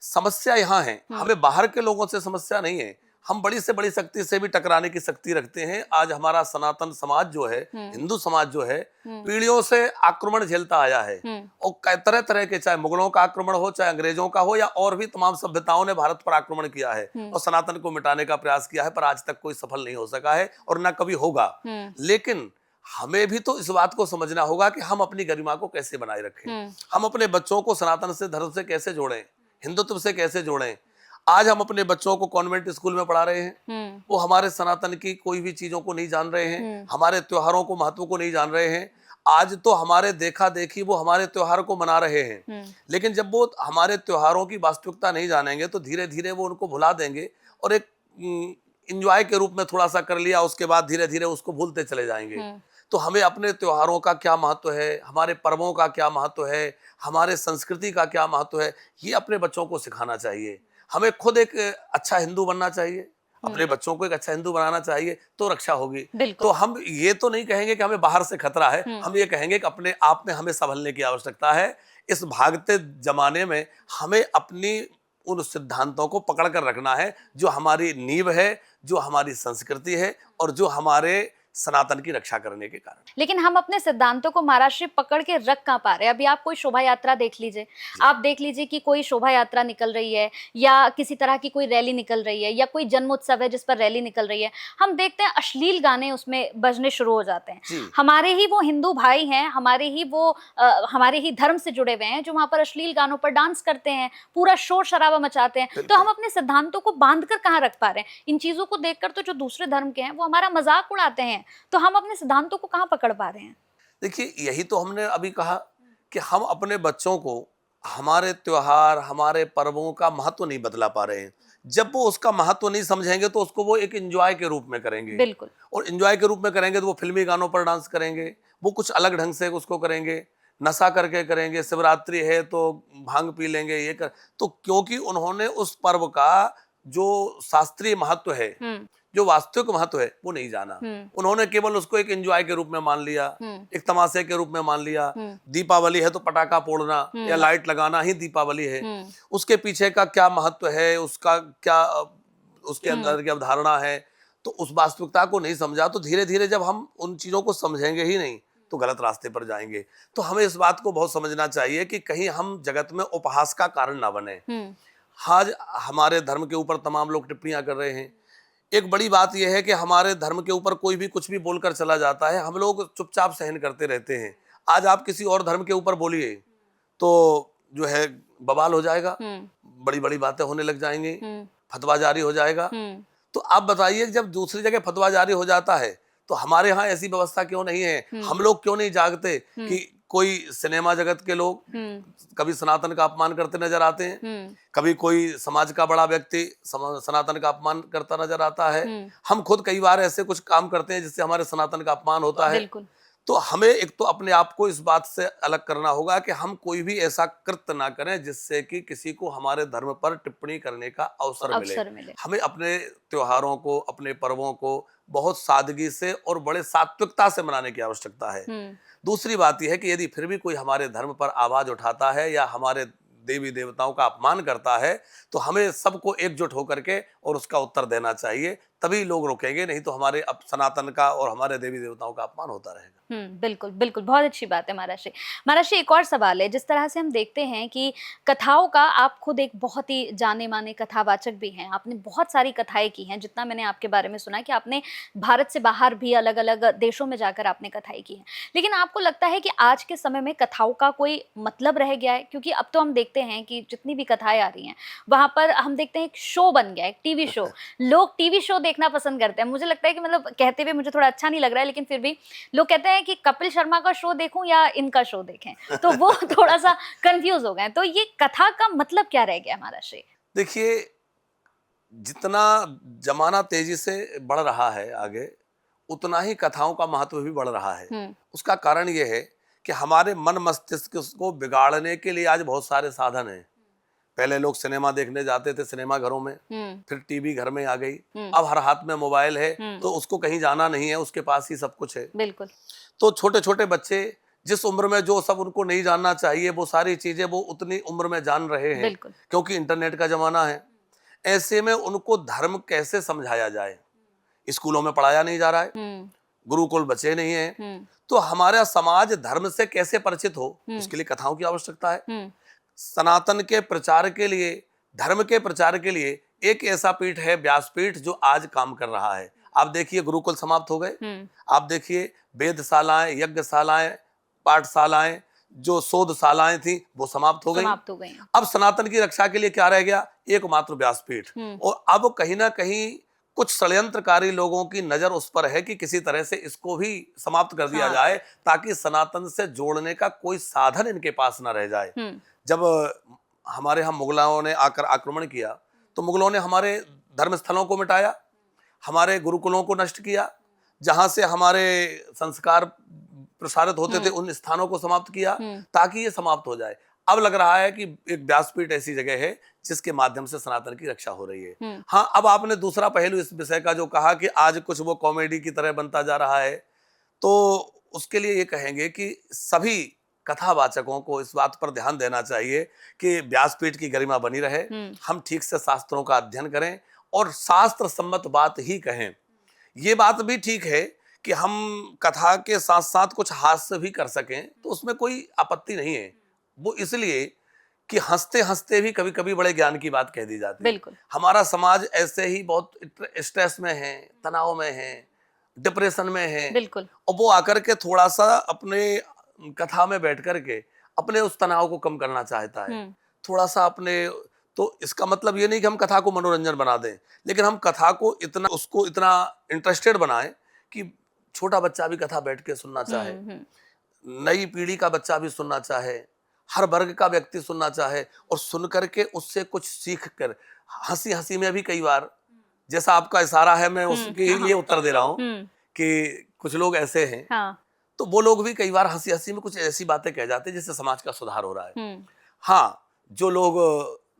समस्या यहाँ है। हमें बाहर के लोगों से समस्या नहीं है, हम बड़ी से बड़ी शक्ति से भी टकराने की शक्ति रखते हैं। आज हमारा सनातन समाज जो है, हिंदू समाज जो है, पीढ़ियों से आक्रमण झेलता आया है और तरह तरह के, चाहे मुगलों का आक्रमण हो, चाहे अंग्रेजों का हो या और भी तमाम सभ्यताओं ने भारत पर आक्रमण किया है और सनातन को मिटाने का प्रयास किया है, पर आज तक कोई सफल नहीं हो सका है और न कभी होगा। लेकिन हमें भी तो इस बात को समझना होगा कि हम अपनी गरिमा को कैसे बनाए रखें, हम अपने बच्चों को सनातन से, धर्म से कैसे जोड़ें, हिंदुत्व से कैसे जोड़ें। आज हम अपने बच्चों को कॉन्वेंट स्कूल में पढ़ा रहे हैं, वो हमारे सनातन की कोई भी चीजों को नहीं जान रहे हैं, हमारे त्योहारों को, महत्व को नहीं जान रहे हैं। आज तो हमारे देखा देखी वो हमारे त्योहार को मना रहे हैं, लेकिन जब वो हमारे त्योहारों की वास्तविकता नहीं जानेंगे तो धीरे धीरे वो उनको भुला देंगे और एक एंजॉय के रूप में थोड़ा सा कर लिया, उसके बाद धीरे धीरे उसको भूलते चले जाएंगे। तो हमें अपने त्योहारों का क्या महत्व है, हमारे पर्वों का क्या महत्व है, हमारे संस्कृति का क्या महत्व है, ये अपने बच्चों को सिखाना चाहिए। हमें खुद एक अच्छा हिंदू बनना चाहिए, अपने बच्चों को एक अच्छा हिंदू बनाना चाहिए तो रक्षा होगी। बिल्कुल। तो हम ये तो नहीं कहेंगे कि हमें बाहर से खतरा है, हम्म। हम ये कहेंगे कि अपने आप में हमें संभलने की आवश्यकता है। इस भागते जमाने में हमें अपनी उन सिद्धांतों को पकड़ कर रखना है जो हमारी नींव है, जो हमारी संस्कृति है और जो हमारे सनातन की रक्षा करने के कारण। लेकिन हम अपने सिद्धांतों को महाराष्ट्र पकड़ के रख कहाँ पा रहे हैं? अभी आप कोई शोभा यात्रा देख लीजिए, आप देख लीजिए कि कोई शोभा यात्रा निकल रही है या किसी तरह की कोई रैली निकल रही है या कोई जन्मोत्सव है जिस पर रैली निकल रही है, हम देखते हैं अश्लील गाने उसमें बजने शुरू हो जाते हैं। हमारे ही वो हिंदू भाई हैं, हमारे ही धर्म से जुड़े हुए हैं जो वहां पर अश्लील गानों पर डांस करते हैं, पूरा शोर शराबा मचाते हैं। तो हम अपने सिद्धांतों को बांध कर कहाँ रख पा रहे हैं? इन चीजों को देखकर तो जो दूसरे धर्म के हैं वो हमारा मजाक उड़ाते हैं, तो हम अपने सिद्धांतों को कहां पकड़ पा रहे हैं? देखिए, यही तो हमने अभी कहा कि हम अपने बच्चों को हमारे त्योहार, हमारे पर्वों का महत्व नहीं बतला पा रहे हैं। जब वो उसका महत्व नहीं समझेंगे तो उसको वो एक एंजॉय के रूप में करेंगे। बिल्कुल। और एंजॉय के रूप में करेंगे तो वो फिल्मी गानों पर डांस करेंगे, वो कुछ अलग ढंग से उसको करेंगे, नशा करके करेंगे। शिवरात्रि है तो भांग पी लेंगे, ये कर। तो क्योंकि उन्होंने उस पर्व का जो शास्त्रीय महत्व है, जो वास्तविक महत्व है, वो नहीं जाना। उन्होंने केवल उसको एक एंजॉय के रूप में मान लिया, एक तमाशे के रूप में मान लिया। दीपावली है तो पटाखा फोड़ना या लाइट लगाना ही दीपावली है। उसके पीछे का क्या महत्व है, उसका क्या उसके अंदर की अवधारणा है, तो उस वास्तविकता को नहीं समझा। तो धीरे धीरे जब हम उन चीजों को समझेंगे ही नहीं तो गलत रास्ते पर जाएंगे। तो हमें इस बात को बहुत समझना चाहिए कि कहीं हम जगत में उपहास का कारण ना बने। आज हमारे धर्म के ऊपर तमाम लोग टिप्पणियां कर रहे हैं। एक बड़ी बात यह है कि हमारे धर्म के ऊपर कोई भी कुछ भी बोलकर चला जाता है, हम लोग चुपचाप सहन करते रहते हैं। आज आप किसी और धर्म के ऊपर बोलिए तो जो है बवाल हो जाएगा, बड़ी बड़ी बातें होने लग जाएंगी, फतवा जारी हो जाएगा। तो आप बताइए, जब दूसरी जगह फतवा जारी हो जाता है तो हमारे यहाँ ऐसी व्यवस्था क्यों नहीं है? हम लोग क्यों नहीं जागते कि कोई सिनेमा जगत के लोग कभी सनातन का अपमान करते नजर आते हैं, कभी कोई समाज का बड़ा व्यक्ति सनातन का अपमान करता नजर आता है। हम खुद कई बार ऐसे कुछ काम करते हैं जिससे हमारे सनातन का अपमान होता है। तो हमें एक तो अपने आप को इस बात से अलग करना होगा कि हम कोई भी ऐसा कृत्य ना करें जिससे कि किसी को हमारे धर्म पर टिप्पणी करने का अवसर मिले। हमें अपने त्योहारों को, अपने पर्वों को बहुत सादगी से और बड़े सात्विकता से मनाने की आवश्यकता है। दूसरी बात यह है कि यदि फिर भी कोई हमारे धर्म पर आवाज उठाता है या हमारे देवी देवताओं का अपमान करता है तो हमें सबको एकजुट होकर के और उसका उत्तर देना चाहिए, तभी लोग रुकेंगे। नहीं तो हमारे अब सनातन का और हमारे देवी देवताओं का अपमान होता रहेगा। बिल्कुल बिल्कुल, बहुत अच्छी बात है महाराज जी। एक और सवाल है, जिस तरह से हम देखते हैं कि कथाओं का, आप खुद एक बहुत ही जाने माने कथावाचक भी हैं, आपने बहुत सारी कथाएं की हैं। जितना मैंने आपके बारे में सुना कि आपने भारत से बाहर भी अलग अलग देशों में जाकर आपने कथाएं की हैं, लेकिन आपको लगता है कि आज के समय में कथाओं का कोई मतलब रह गया है? क्योंकि अब तो हम देखते हैं कि जितनी भी कथाएं आ रही हैं वहां पर हम देखते हैं एक शो बन गया है, एक टीवी शो। लोग टीवी शो देखना पसंद करते हैं। मुझे लगता है कि मतलब कहते हुए मुझे थोड़ा अच्छा नहीं लग रहा है, लेकिन फिर भी लोग कहते हैं कि कपिल शर्मा का शो देखूं या इनका शो देखें, तो वो थोड़ा सा कंफ्यूज हो गए। तो ये कथा का मतलब क्या रह गया हमारा? देखिए, जितना जमाना तेजी से बढ़ रहा है आगे, उतना ही कथाओं का महत्व भी बढ़ रहा है। उसका कारण यह है कि हमारे मन मस्तिष्क को बिगाड़ने के लिए आज बहुत सारे साधन हैं। पहले लोग सिनेमा देखने जाते थे सिनेमा घरों में, फिर टीवी घर में आ गई, अब हर हाथ में मोबाइल है तो उसको कहीं जाना नहीं है, उसके पास ही सब कुछ है। बिल्कुल। तो छोटे छोटे बच्चे जिस उम्र में जो सब उनको नहीं जानना चाहिए वो सारी चीजें वो उतनी उम्र में जान रहे हैं, क्योंकि इंटरनेट का जमाना है। ऐसे में उनको धर्म कैसे समझाया जाए? स्कूलों में पढ़ाया नहीं जा रहा है, गुरुकुल बचे नहीं है, तो हमारा समाज धर्म से कैसे परिचित हो? उसके लिए कथाओं की आवश्यकता है। सनातन के प्रचार के लिए, धर्म के प्रचार के लिए एक ऐसा पीठ है व्यासपीठ जो आज काम कर रहा है। आप देखिए गुरुकुल समाप्त हो गए, आप देखिए वेदशालाएं, यज्ञशालाएं, पाठशालाएं, जो शोधशालाएं थी वो समाप्त हो गई। अब सनातन की रक्षा के लिए क्या रह गया? एकमात्र व्यासपीठ। और अब कहीं ना कहीं कुछ षड्यंत्रकारी लोगों की नजर उस पर है कि किसी तरह से इसको भी समाप्त कर दिया जाए, ताकि सनातन से जोड़ने का कोई साधन इनके पास ना रह जाए। जब हमारे यहाँ मुगलों ने आकर आक्रमण किया तो मुगलों ने हमारे धर्म स्थलों को मिटाया, हमारे गुरुकुलों को नष्ट किया, जहां से हमारे संस्कार प्रसारित होते थे उन स्थानों को समाप्त किया, ताकि ये समाप्त हो जाए। अब लग रहा है कि एक व्यासपीठ ऐसी जगह है जिसके माध्यम से सनातन की रक्षा हो रही है। हाँ, अब आपने दूसरा पहलू इस विषय का जो कहा कि आज कुछ वो कॉमेडी की तरह बनता जा रहा है, तो उसके लिए ये कहेंगे कि सभी कथावाचकों को इस बात पर ध्यान देना चाहिए कि व्यासपीठ की गरिमा बनी रहे, हम ठीक से शास्त्रों का अध्ययन करें और शास्त्र सम्मत बात ही कहें। ये बात भी ठीक है कि हम कथा के साथ साथ कुछ हास्य भी कर सकें, तो उसमें कोई आपत्ति नहीं है। वो इसलिए कि हंसते हंसते भी कभी कभी बड़े ज्ञान की बात कह दी जाती है। बिल्कुल। हमारा समाज ऐसे ही बहुत स्ट्रेस में है, तनाव में है, डिप्रेशन में है, बिल्कुल। और वो आकर के थोड़ा सा अपने कथा में बैठ करके अपने उस तनाव को कम करना चाहता है, थोड़ा सा अपने। तो इसका मतलब ये नहीं कि हम कथा को मनोरंजन बना दें, लेकिन हम कथा को इतना उसको इतना इंटरेस्टेड बनाएं कि छोटा बच्चा भी कथा बैठ के सुनना चाहे, नई पीढ़ी का बच्चा भी सुनना चाहे, हर वर्ग का व्यक्ति सुनना चाहे, और सुन करके उससे कुछ सीख कर हंसी हंसी में भी कई बार, जैसा आपका इशारा है मैं उसके लिए उत्तर दे रहा हूँ कि कुछ लोग ऐसे हैं, हाँ। तो वो लोग भी कई बार हंसी हंसी में कुछ ऐसी बातें कह जाते हैं जिससे समाज का सुधार हो रहा है। हाँ, जो लोग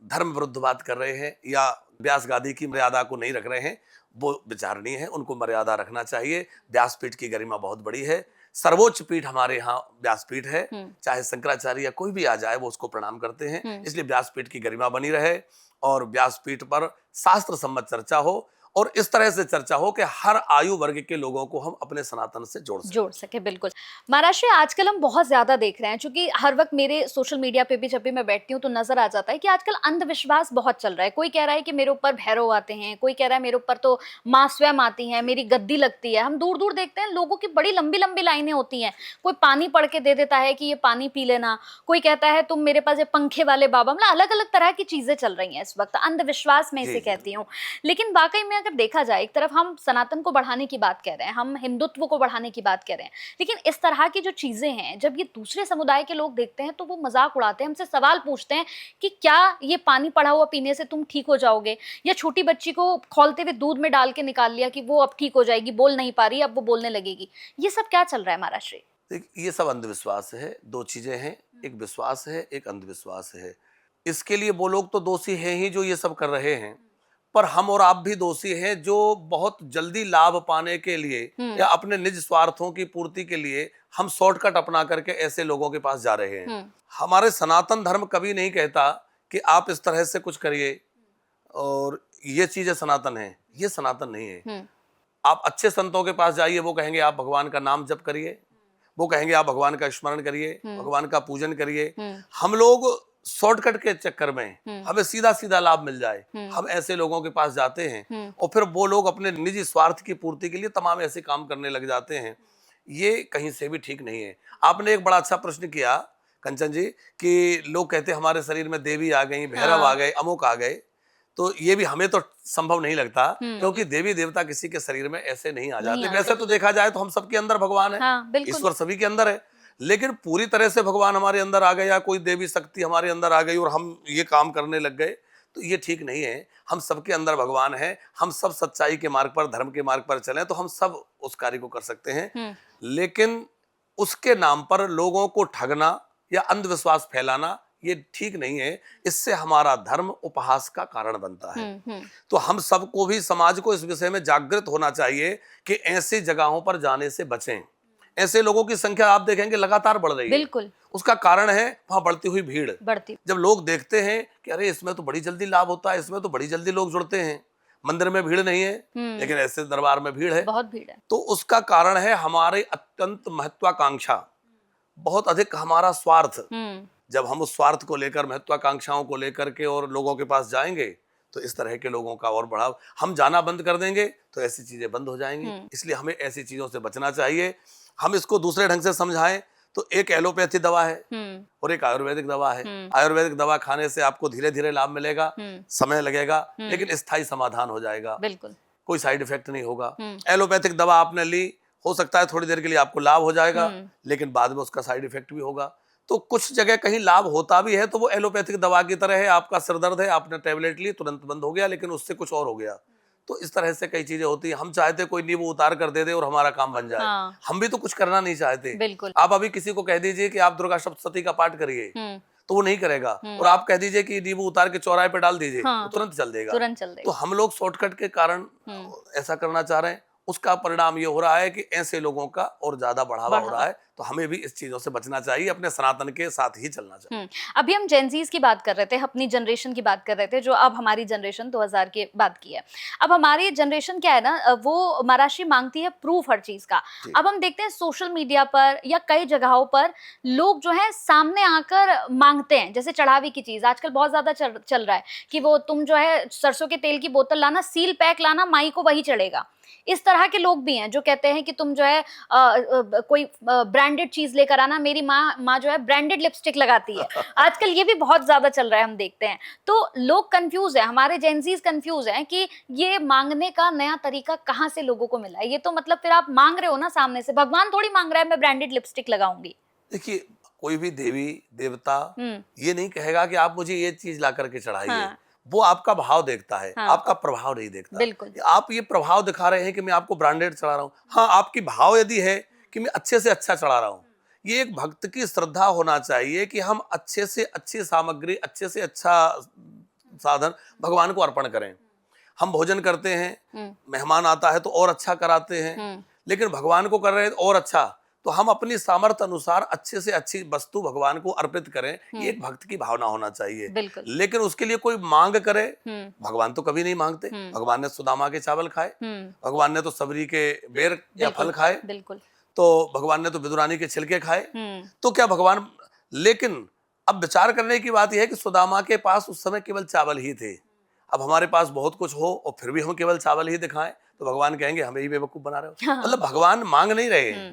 धर्म विरुद्ध बात कर रहे हैं या व्यास गादी की मर्यादा को नहीं रख रहे हैं, वो विचारणीय है, उनको मर्यादा रखना चाहिए। व्यासपीठ की गरिमा बहुत बड़ी है, सर्वोच्च पीठ हमारे यहाँ व्यासपीठ है, चाहे शंकराचार्य या कोई भी आ जाए वो उसको प्रणाम करते हैं। इसलिए व्यासपीठ की गरिमा बनी रहे और व्यासपीठ पर शास्त्र सम्मत चर्चा हो, और इस तरह से चर्चा हो कि हर आयु वर्ग के लोगों को हम अपने सनातन से जोड़ सके। बिल्कुल। महाराज श्री, आजकल हम बहुत ज्यादा देख रहे हैं, क्योंकि हर वक्त मेरे सोशल मीडिया पे भी जब भी मैं बैठती हूँ तो नजर आ जाता है कि आजकल अंधविश्वास बहुत चल रहा है। कोई कह रहा है कि मेरे ऊपर भैरव आते हैं, कोई कह रहा है मेरे ऊपर तो माँ स्वयं आती है, मेरी गद्दी लगती है। हम दूर दूर देखते हैं लोगों की बड़ी लंबी लंबी लाइनें होती हैं, कोई पानी पड़ के दे देता है कि ये पानी पी लेना, कोई कहता है तुम मेरे पास ये पंखे वाले बाबा, मतलब अलग अलग तरह की चीजें चल रही हैं इस वक्त, अंधविश्वास में इसे कहती हूँ। लेकिन वाकई में अगर देखा जाए, एक तरफ हम सनातन को बढ़ाने की बात कह रहे हैं, हम हिंदुत्व को बढ़ाने की बात कह रहे हैं, लेकिन इस तरह की जो चीजें हैं जब ये दूसरे समुदाय के लोग देखते हैं तो वो मजाक उड़ाते हैं, हमसे सवाल पूछते हैं कि क्या ये पानी पड़ा हुआ पीने से तुम ठीक हो जाओगे, या छोटी बच्ची को खौलते हुए दूध में डाल के निकाल लिया कि वो अब ठीक हो जाएगी, बोल नहीं पा रही अब वो बोलने लगेगी। ये सब क्या चल रहा है महाराज श्री? ये सब अंधविश्वास है। दो चीजें हैं, एक विश्वास है, एक अंधविश्वास है। इसके लिए वो लोग तो दोषी हैं ही जो ये सब कर रहे हैं, पर हम और आप भी दोषी हैं जो बहुत जल्दी लाभ पाने के लिए या अपने निज स्वार्थों की पूर्ति के लिए हम शॉर्टकट अपना करके ऐसे लोगों के पास जा रहे हैं। हमारे सनातन धर्म कभी नहीं कहता कि आप इस तरह से कुछ करिए और ये चीजें सनातन है, ये सनातन नहीं है। आप अच्छे संतों के पास जाइए, वो कहेंगे आप भगवान का नाम जप करिए, वो कहेंगे आप भगवान का स्मरण करिए, भगवान का पूजन करिए। हम लोग शॉर्टकट के चक्कर में हमें सीधा सीधा लाभ मिल जाए, हम ऐसे लोगों के पास जाते हैं और फिर वो लोग अपने निजी स्वार्थ की पूर्ति के लिए तमाम ऐसे काम करने लग जाते हैं। ये कहीं से भी ठीक नहीं है। आपने एक बड़ा अच्छा प्रश्न किया कंचन जी कि लोग कहते हैं हमारे शरीर में देवी आ गई, भैरव आ गए, अमुक आ गए, तो ये भी हमें तो संभव नहीं लगता, क्योंकि देवी देवता किसी के शरीर में ऐसे नहीं आ जाते। वैसे तो देखा जाए तो हम सबके अंदर भगवान है, ईश्वर सभी के अंदर है, लेकिन पूरी तरह से भगवान हमारे अंदर आ गए या कोई देवी शक्ति हमारे अंदर आ गई और हम ये काम करने लग गए, तो ये ठीक नहीं है। हम सबके अंदर भगवान है, हम सब सच्चाई के मार्ग पर, धर्म के मार्ग पर चलें तो हम सब उस कार्य को कर सकते हैं। लेकिन उसके नाम पर लोगों को ठगना या अंधविश्वास फैलाना ये ठीक नहीं है। इससे हमारा धर्म उपहास का कारण बनता है। तो हम सबको भी, समाज को इस विषय में जागृत होना चाहिए कि ऐसी जगहों पर जाने से बचें। ऐसे लोगों की संख्या आप देखेंगे लगातार बढ़ रही है। बिल्कुल। उसका कारण है वहां बढ़ती हुई भीड़। जब लोग देखते हैं कि अरे इसमें तो बड़ी जल्दी लाभ होता है, इसमें तो बड़ी जल्दी लोग जुड़ते हैं, मंदिर में भीड़ नहीं है लेकिन ऐसे दरबार में भीड़ है, बहुत भीड़ है। तो उसका कारण है हमारे अत्यंत महत्वाकांक्षा, बहुत अधिक हमारा स्वार्थ। जब हम उस स्वार्थ को लेकर, महत्वाकांक्षाओं को लेकर के और लोगों के पास जाएंगे तो इस तरह के लोगों का और बढ़ाव, हम जाना बंद कर देंगे तो ऐसी चीजें बंद हो जाएंगी। इसलिए हमें ऐसी चीजों से बचना चाहिए। हम इसको दूसरे ढंग से समझाएं तो एक एलोपैथी दवा है और एक आयुर्वेदिक दवा है। आयुर्वेदिक दवा खाने से आपको धीरे धीरे लाभ मिलेगा, समय लगेगा, लेकिन स्थायी समाधान हो जाएगा, बिल्कुल कोई साइड इफेक्ट नहीं होगा। एलोपैथिक दवा आपने ली, हो सकता है थोड़ी देर के लिए आपको लाभ हो जाएगा, लेकिन बाद में उसका साइड इफेक्ट भी होगा। तो कुछ जगह कहीं लाभ होता भी है तो वो एलोपैथिक दवा की तरह है, आपका सिर दर्द है, आपने टैबलेट ली, तुरंत बंद हो गया, लेकिन उससे कुछ और हो गया। तो इस तरह से कई चीजें होती है। हम चाहते कोई नींबू उतार कर दे दे और हमारा काम बन जाए। हम भी तो कुछ करना नहीं चाहते। बिल्कुल। आप अभी किसी को कह दीजिए कि आप दुर्गा सप्तशती का पाठ करिए, तो वो नहीं करेगा। और आप कह दीजिए कि नींबू उतार के चौराहे पे डाल दीजिए, हाँ, तो तुरंत चल देगा। तुरंत चल तो देगा। हम लोग शॉर्टकट के कारण ऐसा करना चाह रहे हैं, उसका परिणाम ये हो रहा है कि ऐसे लोगों का और ज्यादा बढ़ावा हो रहा है। तो हमें भी इस चीजों से बचना चाहिए, अपने सनातन के साथ ही चलना चाहिए। अभी हम जेनजीज की बात कर रहे थे, अपनी जनरेशन की बात कर रहे थे, जो अब हमारी जनरेशन 2000 के बाद की है। अब हमारी जनरेशन क्या है ना, वो महाराष्ट्री मांगती है प्रूफ हर चीज का। अब हम देखते हैं सोशल मीडिया पर या कई जगहों पर लोग जो है सामने आकर मांगते हैं, जैसे चढ़ावी की चीज आजकल बहुत ज्यादा चल रहा है कि वो तुम जो है सरसों के तेल की बोतल लाना, सील पैक लाना, माई को वही चढ़ेगा। इस तरह के लोग भी हैं जो कहते हैं कि तुम जो है कोई ब्रांडेड चीज लेकर आना, मेरी माँ जो है ब्रांडेड लिपस्टिक लगाती है। आजकल ये भी बहुत ज्यादा चल रहा है, हम देखते हैं। तो लोग कंफ्यूज है, हमारे जेनजीज कंफ्यूज हैं कि ये मांगने का नया तरीका कहाँ से लोगों को मिला है। ये तो मतलब फिर आप मांग रहे हो ना सामने से, भगवान थोड़ी मांग रहा है मैं ब्रांडेड लिपस्टिक लगाऊंगी। देखिए, कोई भी देवी देवता ये नहीं कहेगा कि आप मुझे ये चीज ला करके चढ़ाइए। हाँ। वो आपका भाव देखता है, हाँ। आपका प्रभाव नहीं देखता। बिल्कुल। आप ये प्रभाव दिखा रहे हैं कि मैं आपको ब्रांडेड चढ़ा रहा हूँ। हाँ, आपकी भाव यदि है कि मैं अच्छे से अच्छा चढ़ा रहा हूँ, ये एक भक्त की श्रद्धा होना चाहिए कि हम अच्छे से अच्छी सामग्री, अच्छे से अच्छा साधन भगवान को अर्पण करें। हम भोजन करते हैं, मेहमान आता है तो और अच्छा कराते हैं, लेकिन भगवान को कर रहे हैं और अच्छा, तो हम अपनी सामर्थ्य अनुसार अच्छे से अच्छी वस्तु भगवान को अर्पित करें। ये एक भक्त की भावना होना चाहिए। लेकिन उसके लिए कोई मांग करे, भगवान तो कभी नहीं मांगते। भगवान ने सुदामा के चावल खाए, भगवान ने तो सबरी के बेर या फल खाए, बिल्कुल। तो भगवान ने तो विदुरानी के छिलके खाए। तो क्या भगवान, लेकिन अब विचार करने की बात यह है कि सुदामा के पास उस समय केवल चावल ही थे। अब हमारे पास बहुत कुछ हो और फिर भी हम केवल चावल ही दिखाएं, तो भगवान कहेंगे हमें ही बेवकूफ बना रहे हो। मतलब भगवान मांग नहीं रहे,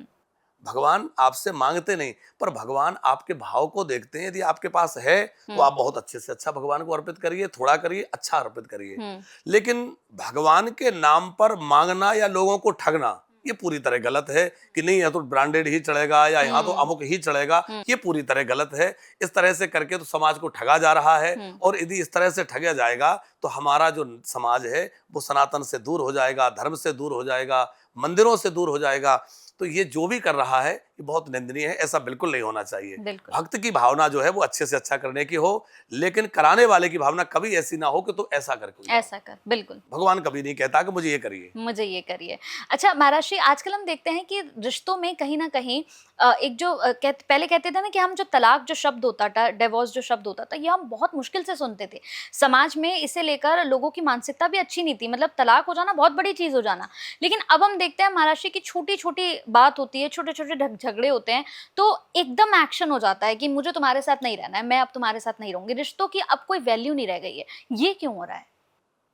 भगवान आपसे मांगते नहीं, पर भगवान आपके भाव को देखते हैं। यदि आपके पास है तो आप बहुत अच्छे से अच्छा भगवान को अर्पित करिए, थोड़ा करिए, अच्छा अर्पित करिए। लेकिन भगवान के नाम पर मांगना या लोगों को ठगना, ये पूरी तरह गलत है कि नहीं है तो ब्रांडेड ही चढ़ेगा या यहाँ तो अमुक ही चढ़ेगा। ये पूरी तरह गलत है। इस तरह से करके तो समाज को ठगा जा रहा है। और यदि इस तरह से ठगा जाएगा तो हमारा जो समाज है वो सनातन से दूर हो जाएगा, धर्म से दूर हो जाएगा, मंदिरों से दूर हो जाएगा। तो ये जो भी कर रहा है ये बहुत निंदनीय है, ऐसा बिल्कुल नहीं होना चाहिए। भक्त की भावना जो है वो अच्छे से अच्छा करने की हो, लेकिन कराने वाले की भावना कभी ऐसी ना हो कि तो ऐसा कर। बिल्कुल। भगवान कभी नहीं कहता कि मुझे ये करिए, मुझे ये करिए। अच्छा महाराष्ट्री, आजकल हम देखते हैं कि रिश्तों में कहीं ना कहीं एक जो पहले कहते थे ना कि हम जो तलाक जो शब्द होता था, डिवोर्स जो शब्द होता था, ये हम बहुत मुश्किल से सुनते थे। समाज में इसे लेकर लोगों की मानसिकता भी अच्छी नहीं थी, मतलब तलाक हो जाना बहुत बड़ी चीज हो जाना। लेकिन अब हम देखते हैं महाराष्ट्री की छोटी छोटी बात होती है, छोटे छोटे झगड़े होते हैं, तो एकदम एक्शन हो जाता है कि मुझे तुम्हारे साथ नहीं रहना है, मैं अब तुम्हारे साथ नहीं रहूंगी। रिश्तों की अब कोई वैल्यू नहीं रह गई है। ये क्यों हो रहा है?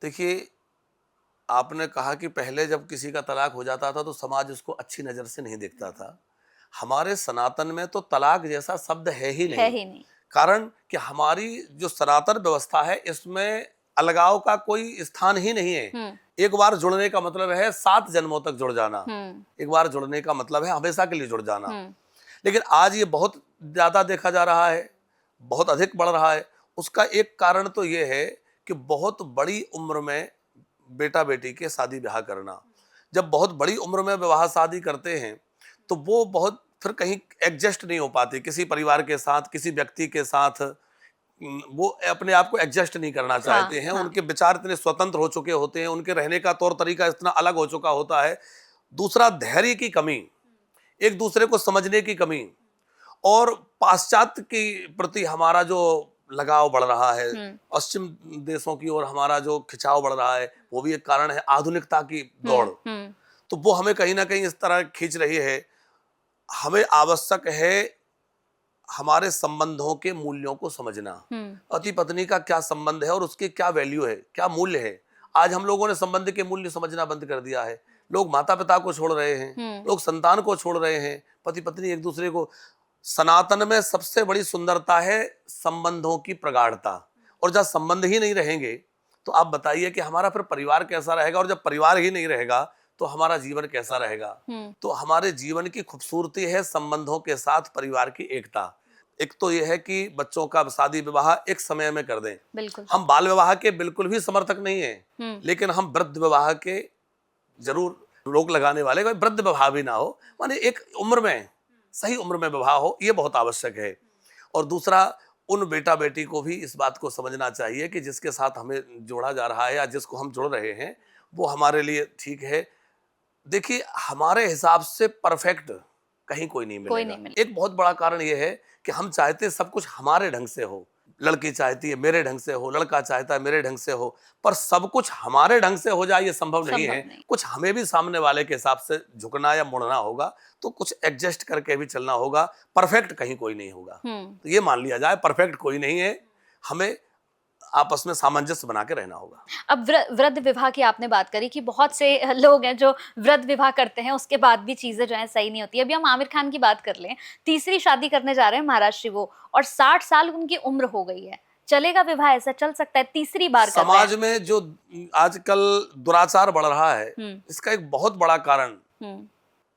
देखिए, आपने कहा कि पहले जब किसी का तलाक हो जाता था तो समाज उसको अच्छी नजर से नहीं देखता था। हमारे सनातन में तो तलाक जैसा शब्द है ही नहीं। कारण कि हमारी जो सनातन व्यवस्था है इसमें अलगाव का कोई स्थान ही नहीं है। एक बार जुड़ने का मतलब है 7 जन्मों तक जुड़ जाना। एक बार जुड़ने का मतलब है हमेशा के लिए जुड़ जाना। लेकिन आज ये बहुत ज्यादा देखा जा रहा है, बहुत अधिक बढ़ रहा है। उसका एक कारण तो ये है कि बहुत बड़ी उम्र में बेटा बेटी के शादी ब्याह करना। जब बहुत बड़ी उम्र में विवाह शादी करते हैं तो वो बहुत फिर कहीं एडजस्ट नहीं हो पाती किसी परिवार के साथ, किसी व्यक्ति के साथ। वो अपने आप को एडजस्ट नहीं करना चाहते हैं। उनके विचार इतने स्वतंत्र हो चुके होते हैं, उनके रहने का तौर तरीका इतना अलग हो चुका होता है। दूसरा, धैर्य की कमी, एक दूसरे को समझने की कमी, और पाश्चात्य के प्रति हमारा जो लगाव बढ़ रहा है, पश्चिम देशों की ओर हमारा जो खिंचाव बढ़ रहा है, वो भी एक कारण है। आधुनिकता की दौड़, तो वो हमें कहीं ना कहीं इस तरह खींच रही है। हमें आवश्यक है हमारे संबंधों के मूल्यों को समझना। पति पत्नी का क्या संबंध है और उसकी क्या वैल्यू है, क्या मूल्य है। आज हम लोगों ने संबंध के मूल्य समझना बंद कर दिया है। लोग माता पिता को छोड़ रहे हैं, लोग संतान को छोड़ रहे हैं, पति पत्नी एक दूसरे को। सनातन में सबसे बड़ी सुंदरता है संबंधों की प्रगाढ़ता। और जब संबंध ही नहीं रहेंगे तो आप बताइए कि हमारा फिर परिवार कैसा रहेगा। और जब परिवार ही नहीं रहेगा तो हमारा जीवन कैसा रहेगा। तो हमारे जीवन की खूबसूरती है संबंधों के साथ परिवार की एकता। एक तो यह है कि बच्चों का शादी विवाह एक समय में कर दें। हम बाल विवाह के बिल्कुल भी समर्थक नहीं है, लेकिन हम वृद्ध विवाह के जरूर रोक लगाने वाले। वृद्ध विवाह भी ना हो, माने एक उम्र में, सही उम्र में विवाह हो, ये बहुत आवश्यक है। और दूसरा, उन बेटा बेटी को भी इस बात को समझना चाहिए कि जिसके साथ हमें जोड़ा जा रहा है या जिसको हम जुड़ रहे हैं वो हमारे लिए ठीक है। देखिए, हमारे हिसाब से परफेक्ट कहीं कोई नहीं कोई मिलेगा। नहीं मिलेगा। एक बहुत बड़ा कारण ये है कि हम चाहते सब कुछ हमारे ढंग से हो। लड़की चाहती है मेरे ढंग से हो, लड़का चाहता है मेरे ढंग से हो, पर सब कुछ हमारे ढंग से हो जाए ये संभव नहीं है। संभव नहीं। कुछ हमें भी सामने वाले के हिसाब से झुकना या मुड़ना होगा, तो कुछ एडजस्ट करके भी चलना होगा। परफेक्ट कहीं कोई नहीं होगा, तो ये मान लिया जाए परफेक्ट कोई नहीं है। हमें आपस में सामंजस्य बना के रहना होगा। अब वृद्ध विवाह की आपने बात करी कि बहुत से लोग हैं जो वृद्ध विवाह करते हैं, उसके बाद भी चीजें जो है सही नहीं होती। अभी हम आमिर खान की बात कर लें, तीसरी शादी करने जा रहे हैं महाराष्ट्री वो, और 60 साल उनकी उम्र हो गई है। चलेगा विवाह? ऐसा चल सकता है? तीसरी बार कर रहे समाज हैं। में जो आजकल दुराचार बढ़ रहा है, इसका एक बहुत बड़ा कारण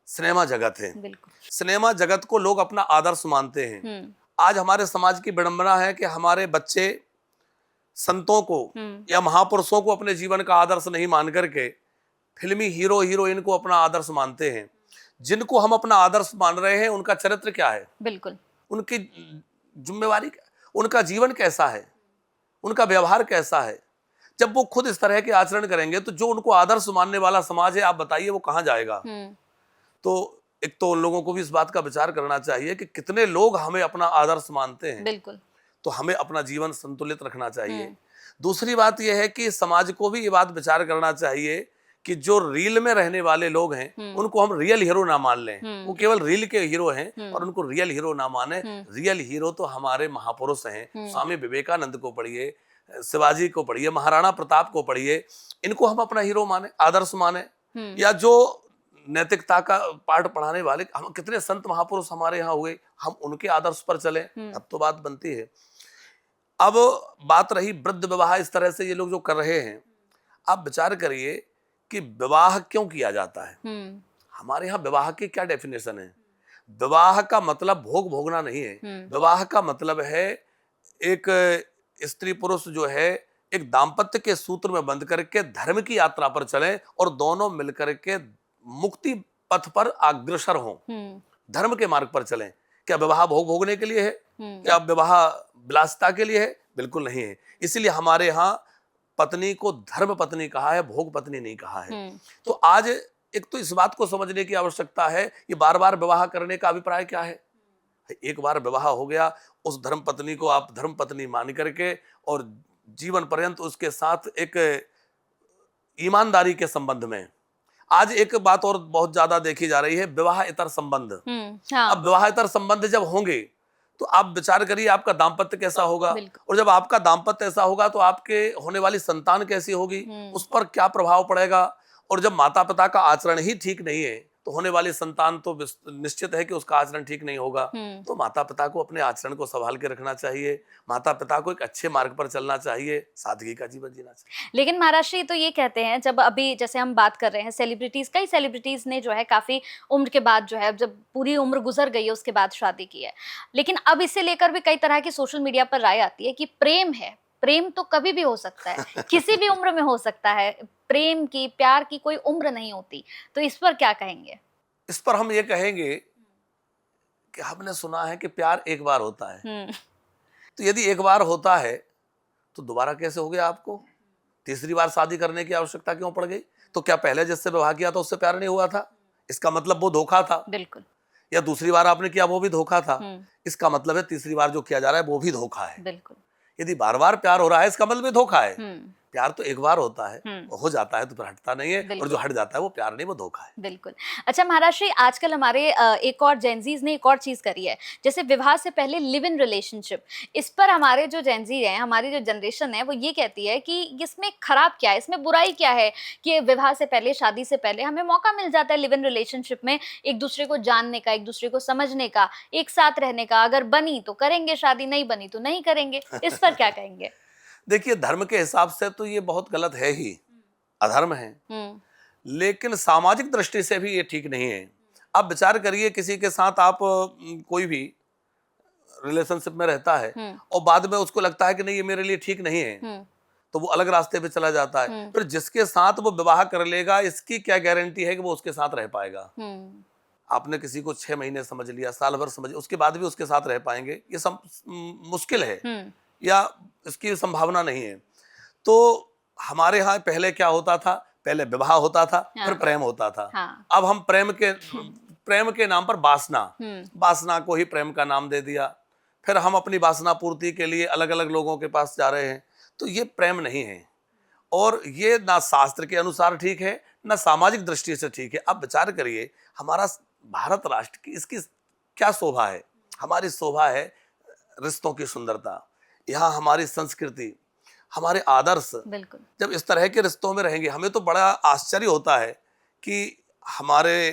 सिनेमा जगत है। बिल्कुल। सिनेमा जगत को लोग अपना आदर्श मानते हैं। आज हमारे समाज की विडंबना है कि हमारे बच्चे संतों को या महापुरुषों को अपने जीवन का आदर्श नहीं मान करके फिल्मी हीरो हीरोइन को अपना आदर्श मानते हैं। जिनको हम अपना आदर्श मान रहे हैं उनका चरित्र क्या है, बिल्कुल। उनकी जिम्मेवारी क्या, उनका जीवन कैसा है, उनका व्यवहार कैसा है। जब वो खुद इस तरह के आचरण करेंगे तो जो उनको आदर्श मानने वाला समाज है, आप बताइए वो कहाँ जाएगा। तो एक तो उन लोगों को भी इस बात का विचार करना चाहिए कि कितने लोग हमें अपना आदर्श मानते हैं। बिल्कुल। तो हमें अपना जीवन संतुलित रखना चाहिए। दूसरी बात यह है कि समाज को भी ये बात विचार करना चाहिए कि जो रील में रहने वाले लोग हैं उनको हम रियल हीरो ना मान लें। वो केवल रील के हीरो हैं और उनको रियल हीरो ना माने। रियल हीरो तो हमारे महापुरुष हैं। स्वामी विवेकानंद को पढ़िए, शिवाजी को पढ़िए, महाराणा प्रताप को पढ़िए, इनको हम अपना हीरो माने, आदर्श माने। या जो नैतिकता का पाठ पढ़ाने वाले हम कितने संत महापुरुष हमारे यहाँ हुए, हम उनके आदर्श पर चलें, अब तो बात बनती है। अब बात रही वृद्ध विवाह, इस तरह से ये लोग जो कर रहे हैं, आप विचार करिए कि विवाह क्यों किया जाता है। हमारे यहाँ विवाह की क्या डेफिनेशन है? विवाह का मतलब भोग भोगना नहीं है। विवाह का मतलब है एक स्त्री पुरुष जो है एक दाम्पत्य के सूत्र में बंध करके धर्म की यात्रा पर चलें और दोनों मिलकर के मुक्ति पथ पर अग्रसर हों, धर्म के मार्ग पर चलें। क्या विवाह भोग भोगने के लिए है? क्या विवाह विलासिता के लिए है? बिल्कुल नहीं है। इसीलिए हमारे यहाँ पत्नी को धर्म पत्नी कहा है, भोग पत्नी नहीं कहा है। तो आज एक तो इस बात को समझने की आवश्यकता है, ये बार बार विवाह करने का अभिप्राय क्या है। एक बार विवाह हो गया, उस धर्म पत्नी को आप धर्म पत्नी मान करके और जीवन पर्यंत उसके साथ एक ईमानदारी के संबंध में। आज एक बात और बहुत ज्यादा देखी जा रही है, विवाह इतर संबंध। हाँ। अब विवाह इतर संबंध जब होंगे तो आप विचार करिए आपका दाम्पत्य कैसा होगा, और जब आपका दाम्पत्य ऐसा होगा तो आपके होने वाली संतान कैसी होगी, उस पर क्या प्रभाव पड़ेगा। और जब माता पिता का आचरण ही ठीक नहीं है तो होने वाली संतान तो निश्चित है कि उसका आचरण ठीक नहीं होगा। तो माता पिता को अपने आचरण को संभाल के रखना चाहिए, माता पिता को एक अच्छे मार्ग पर चलना चाहिए, सादगी का जीवन जीना चाहिए। लेकिन महाराज जी तो ये कहते हैं, जब अभी जैसे हम बात कर रहे हैं सेलिब्रिटीज, कई सेलिब्रिटीज ने जो है काफी उम्र के बाद जो है, जब पूरी उम्र गुजर गई है उसके बाद शादी की है, लेकिन अब इसे लेकर भी कई तरह की सोशल मीडिया पर राय आती है कि प्रेम है, प्रेम तो कभी भी हो सकता है, किसी भी उम्र में हो सकता है, प्रेम की प्यार की कोई उम्र नहीं होती। तो इस पर क्या कहेंगे? इस पर हम ये कहेंगे कि हमने सुना है कि प्यार एक बार होता है। तो यदि एक बार होता है तो दोबारा कैसे हो गया आपको? तीसरी बार शादी करने की आवश्यकता क्यों पड़ गई? तो क्या पहले जिससे विवाह किया था उससे प्यार नहीं हुआ था? इसका मतलब वो धोखा था। बिल्कुल। या दूसरी बार आपने किया वो भी धोखा था। इसका मतलब है तीसरी बार जो किया जा रहा है वो भी धोखा है। बिल्कुल। यदि बार बार प्यार हो रहा है इसका मतलब भी धोखा है। प्यार तो एक बार होता है, हो जाता है तो फिर हटता नहीं है, और जो हट जाता है वो प्यार नहीं, वो धोखा है। बिल्कुल। अच्छा महाराज जी, आजकल हमारे एक और जेनजीज ने एक और चीज करी है, जैसे विवाह से पहले लिव इन रिलेशनशिप। इस पर हमारे जो जेनजी हैं, हमारी जो जनरेशन है, वो ये कहती है कि इसमें खराब क्या है, इसमें बुराई क्या है कि विवाह से पहले, शादी से पहले हमें मौका मिल जाता है लिव इन रिलेशनशिप में एक दूसरे को जानने का, एक दूसरे को समझने का, एक साथ रहने का। अगर बनी तो करेंगे शादी, नहीं बनी तो नहीं करेंगे। इस पर क्या कहेंगे? देखिए, धर्म के हिसाब से तो ये बहुत गलत है ही, अधर्म है। लेकिन सामाजिक दृष्टि से भी ये ठीक नहीं है। आप विचार करिए, किसी के साथ आप कोई भी रिलेशनशिप में रहता है और बाद में उसको लगता है कि नहीं ये मेरे लिए ठीक नहीं है, तो वो अलग रास्ते पे चला जाता है। फिर जिसके साथ वो विवाह कर लेगा, इसकी क्या गारंटी है कि वो उसके साथ रह पाएगा? आपने किसी को 6 महीने समझ लिया, साल भर समझ लिया, उसके बाद भी उसके साथ रह पाएंगे, ये मुश्किल है या इसकी संभावना नहीं है। तो हमारे यहाँ पहले क्या होता था, पहले विवाह होता था, फिर प्रेम होता था। अब हम प्रेम के नाम पर वासना को ही प्रेम का नाम दे दिया। फिर हम अपनी वासना पूर्ति के लिए अलग अलग लोगों के पास जा रहे हैं। तो ये प्रेम नहीं है, और ये ना शास्त्र के अनुसार ठीक है, ना सामाजिक दृष्टि से ठीक है। अब विचार करिए, हमारा भारत राष्ट्र की इसकी क्या शोभा है? हमारी शोभा है रिश्तों की सुंदरता, यहाँ हमारी संस्कृति, हमारे आदर्श। बिल्कुल। जब इस तरह के रिश्तों में रहेंगे, हमें तो बड़ा आश्चर्य होता है कि हमारे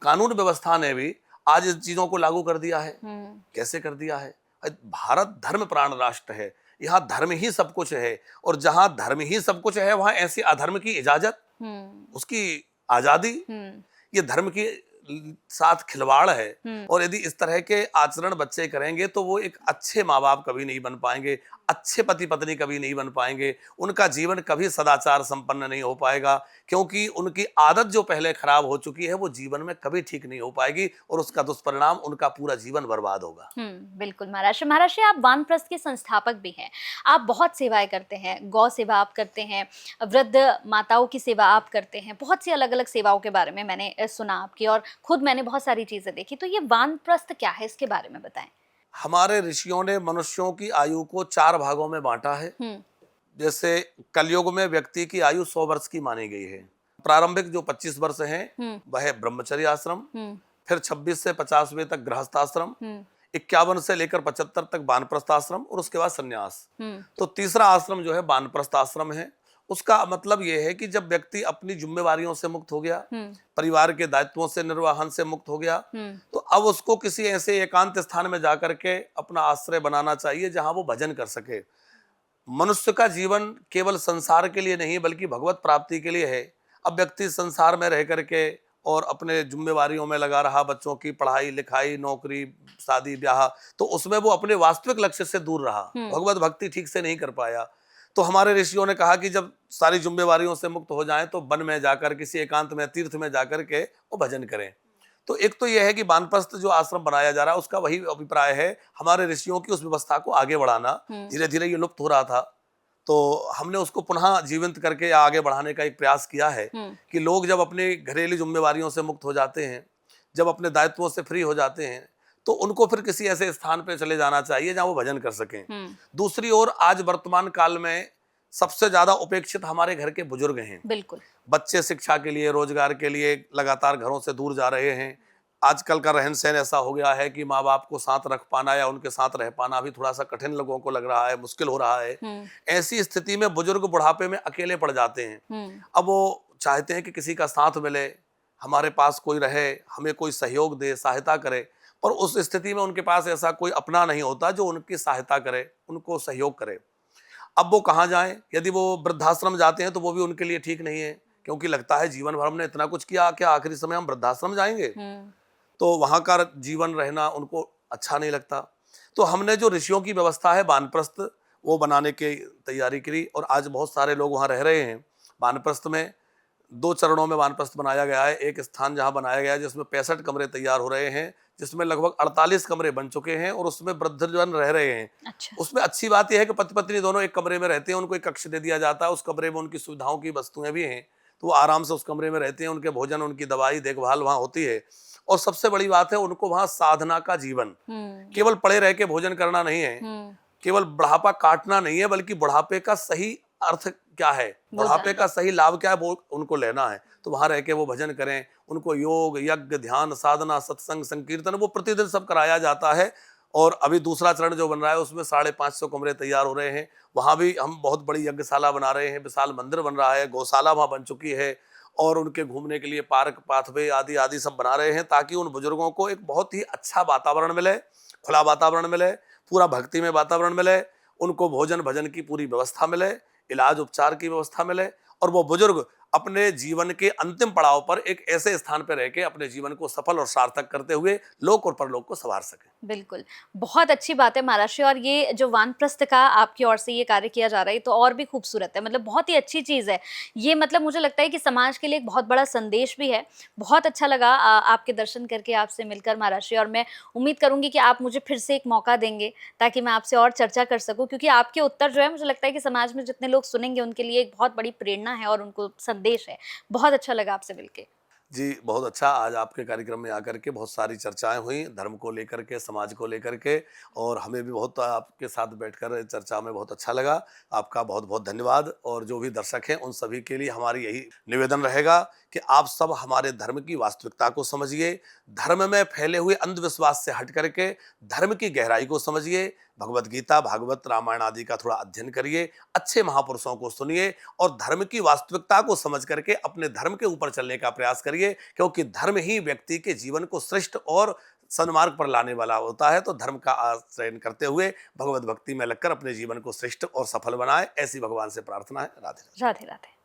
कानून व्यवस्था ने भी आज इस चीजों को लागू कर दिया है। कैसे कर दिया है? भारत धर्म प्राण राष्ट्र है, यहाँ धर्म ही सब कुछ है, और जहां धर्म ही सब कुछ है वहां ऐसे अधर्म की इजाजत, उसकी आजादी, ये धर्म की साथ खिलवाड़ है। और यदि इस तरह के आचरण बच्चे करेंगे तो वो एक अच्छे माँ बाप कभी नहीं बन पाएंगे, अच्छे पति पत्नी कभी नहीं बन पाएंगे, उनका जीवन कभी सदाचार संपन्न नहीं हो पाएगा, क्योंकि उनकी आदत जो पहले खराब हो चुकी है वो जीवन में कभी ठीक नहीं हो पाएगी, और उसका दुष्परिणाम उनका पूरा जीवन बर्बाद होगा। बिल्कुल। महाराष्ट्र आप वानप्रस्थ के संस्थापक भी हैं, आप बहुत सेवाएं करते हैं, गौ सेवा आप करते हैं, वृद्ध माताओं की सेवा आप करते हैं, बहुत सी अलग अलग सेवाओं के बारे में मैंने सुना आपकी, और खुद मैंने बहुत सारी चीजें देखी। तो ये वानप्रस्थ क्या है, इसके बारे में बताएं। हमारे ऋषियों ने मनुष्यों की आयु को 4 भागों में बांटा है। जैसे कलयुग में व्यक्ति की आयु 100 वर्ष की मानी गई है। प्रारंभिक जो 25 वर्ष हैं वह ब्रह्मचर्य आश्रम, फिर 26 से 50वें तक गृहस्थाश्रम, 51 से लेकर 75 तक वानप्रस्थ आश्रम, और उसके बाद संन्यास। तो तीसरा आश्रम जो है वानप्रस्थ आश्रम है। उसका मतलब यह है कि जब व्यक्ति अपनी जिम्मेवारियों से मुक्त हो गया, परिवार के दायित्वों से, निर्वहन से मुक्त हो गया, तो अब उसको किसी ऐसे एकांत स्थान में जाकर के अपना आश्रय बनाना चाहिए जहां वो भजन कर सके। मनुष्य का जीवन केवल संसार के लिए नहीं बल्कि भगवत प्राप्ति के लिए है। अब व्यक्ति संसार में रह करके और अपने जिम्मेवारियों में लगा रहा, बच्चों की पढ़ाई लिखाई, नौकरी, शादी ब्याह, तो उसमें वो अपने वास्तविक लक्ष्य से दूर रहा, भगवत भक्ति ठीक से नहीं कर पाया। तो हमारे ऋषियों ने कहा कि जब सारी जिम्मेवारियों से मुक्त हो जाएं तो वन में जाकर, किसी एकांत में, तीर्थ में जाकर के वो भजन करें। तो एक तो यह है कि वानप्रस्थ जो आश्रम बनाया जा रहा है उसका वही अभिप्राय है, हमारे ऋषियों की उस व्यवस्था को आगे बढ़ाना। धीरे धीरे ये लुप्त हो रहा था, तो हमने उसको पुनः जीवंत करके आगे बढ़ाने का एक प्रयास किया है कि लोग जब अपनी घरेलू जिम्मेवारियों से मुक्त हो जाते हैं, जब अपने दायित्वों से फ्री हो जाते हैं, तो उनको फिर किसी ऐसे स्थान पे चले जाना चाहिए जहां वो भजन कर सकें। दूसरी ओर आज वर्तमान काल में सबसे ज्यादा उपेक्षित हमारे घर के बुजुर्ग हैं। बिल्कुल। बच्चे शिक्षा के लिए, रोजगार के लिए लगातार घरों से दूर जा रहे हैं। आजकल का रहन सहन ऐसा हो गया है कि माँ बाप को साथ रख पाना या उनके साथ रह पाना भी थोड़ा सा कठिन लोगों को लग रहा है, मुश्किल हो रहा है। ऐसी स्थिति में बुजुर्ग बुढ़ापे में अकेले पड़ जाते हैं। अब वो चाहते हैं कि किसी का साथ मिले, हमारे पास कोई रहे, हमें कोई सहयोग दे, सहायता करे, पर उस स्थिति में उनके पास ऐसा कोई अपना नहीं होता जो उनकी सहायता करे, उनको सहयोग करे। अब वो कहाँ जाएं? यदि वो वृद्धाश्रम जाते हैं तो वो भी उनके लिए ठीक नहीं है, क्योंकि लगता है जीवन भर हमने इतना कुछ किया, क्या आखिरी समय हम वृद्धाश्रम जाएंगे? तो वहां का जीवन रहना उनको अच्छा नहीं लगता। तो हमने जो ऋषियों की व्यवस्था है वानप्रस्थ, वो बनाने की तैयारी करी, और आज बहुत सारे लोग वहां रह रहे हैं। वानप्रस्थ में 2 चरणों में वानप्रस्थ बनाया गया है। एक स्थान जहां बनाया गया है जिसमें 65 कमरे तैयार हो रहे हैं, जिसमें लगभग 48 कमरे बन चुके हैं, और उसमें वृद्धजन रह रहे हैं। अच्छा। उसमें अच्छी बात यह है कि पति पत्नी दोनों एक कमरे में रहते हैं, उनको एक कक्ष दे दिया जाता है, उस कमरे में उनकी सुविधाओं की वस्तुएं भी हैं, तो वो आराम से उस कमरे में रहते हैं, उनके भोजन, उनकी दवाई देखभाल वहां होती है। और सबसे बड़ी बात है, उनको वहां साधना का जीवन, केवल पड़े रह के भोजन करना नहीं है, केवल बुढ़ापा काटना नहीं है, बल्कि बुढ़ापे का सही अर्थ क्या है, बुढ़ापे का सही लाभ क्या है, वो उनको लेना है। तो वहां रह के वो भजन करें, उनको योग, यज्ञ, ध्यान, साधना, सत्संग, संकीर्तन, वो प्रतिदिन सब कराया जाता है। और अभी दूसरा चरण जो बन रहा है उसमें 550 कमरे तैयार हो रहे हैं। वहां भी हम बहुत बड़ी यज्ञशाला बना रहे हैं, विशाल मंदिर बन रहा है, गौशाला वहां बन चुकी है, और उनके घूमने के लिए पार्क, पाथवे आदि आदि सब बना रहे हैं, ताकि उन बुजुर्गों को एक बहुत ही अच्छा वातावरण मिले, खुला वातावरण मिले, पूरा भक्ति में वातावरण मिले, उनको भोजन भजन की पूरी व्यवस्था मिले, इलाज उपचार की व्यवस्था मिले, और वो बुजुर्ग अपने जीवन के अंतिम पड़ाव पर एक ऐसे स्थान पर रह के अपने जीवन को सफल और सार्थक करते हुए लोक और परलोक को संवार सके। बिल्कुल, बहुत अच्छी बात है महाराष्ट्र। और ये जो वानप्रस्थ का आपकी ओर से ये कार्य किया जा रहा है, तो और भी खूबसूरत है, मतलब बहुत ही अच्छी चीज़ है। ये मतलब मुझे लगता है कि समाज के लिए एक बहुत बड़ा संदेश भी है। बहुत अच्छा लगा आपके दर्शन करके, आपसे मिलकर महाराष्ट्र, और मैं उम्मीद करूँगी कि आप मुझे फिर से एक मौका देंगे ताकि मैं आपसे और चर्चा कर सकूँ, क्योंकि आपके उत्तर जो है मुझे लगता है कि समाज में जितने लोग सुनेंगे उनके लिए एक बहुत बड़ी प्रेरणा है और उनको संदेश है। बहुत अच्छा लगा आपसे मिलके। जी, बहुत अच्छा। आज आपके कार्यक्रम में आकर के बहुत सारी चर्चाएँ हुई, धर्म को लेकर के, समाज को लेकर के, और हमें भी बहुत आपके साथ बैठकर चर्चा में बहुत अच्छा लगा। आपका बहुत-बहुत धन्यवाद। और जो भी दर्शक हैं, उन सभी के लिए हमारी यही निवेदन रहेगा कि आप सब हमारे धर्म की वास्तविकता को समझिए, धर्म में फैले हुए अंधविश्वास से हट करके धर्म की गहराई को समझिए, भगवद गीता, भागवत, रामायण आदि का थोड़ा अध्ययन करिए, अच्छे महापुरुषों को सुनिए और धर्म की वास्तविकता को समझ करके अपने धर्म के ऊपर चलने का प्रयास करिए, क्योंकि धर्म ही व्यक्ति के जीवन को श्रेष्ठ और सन्मार्ग पर लाने वाला होता है। तो धर्म का आश्रय करते हुए भगवत भक्ति में लगकर अपने जीवन को श्रेष्ठ और सफल बनाए, ऐसी भगवान से प्रार्थना है। राधे राधे। राधे राधे।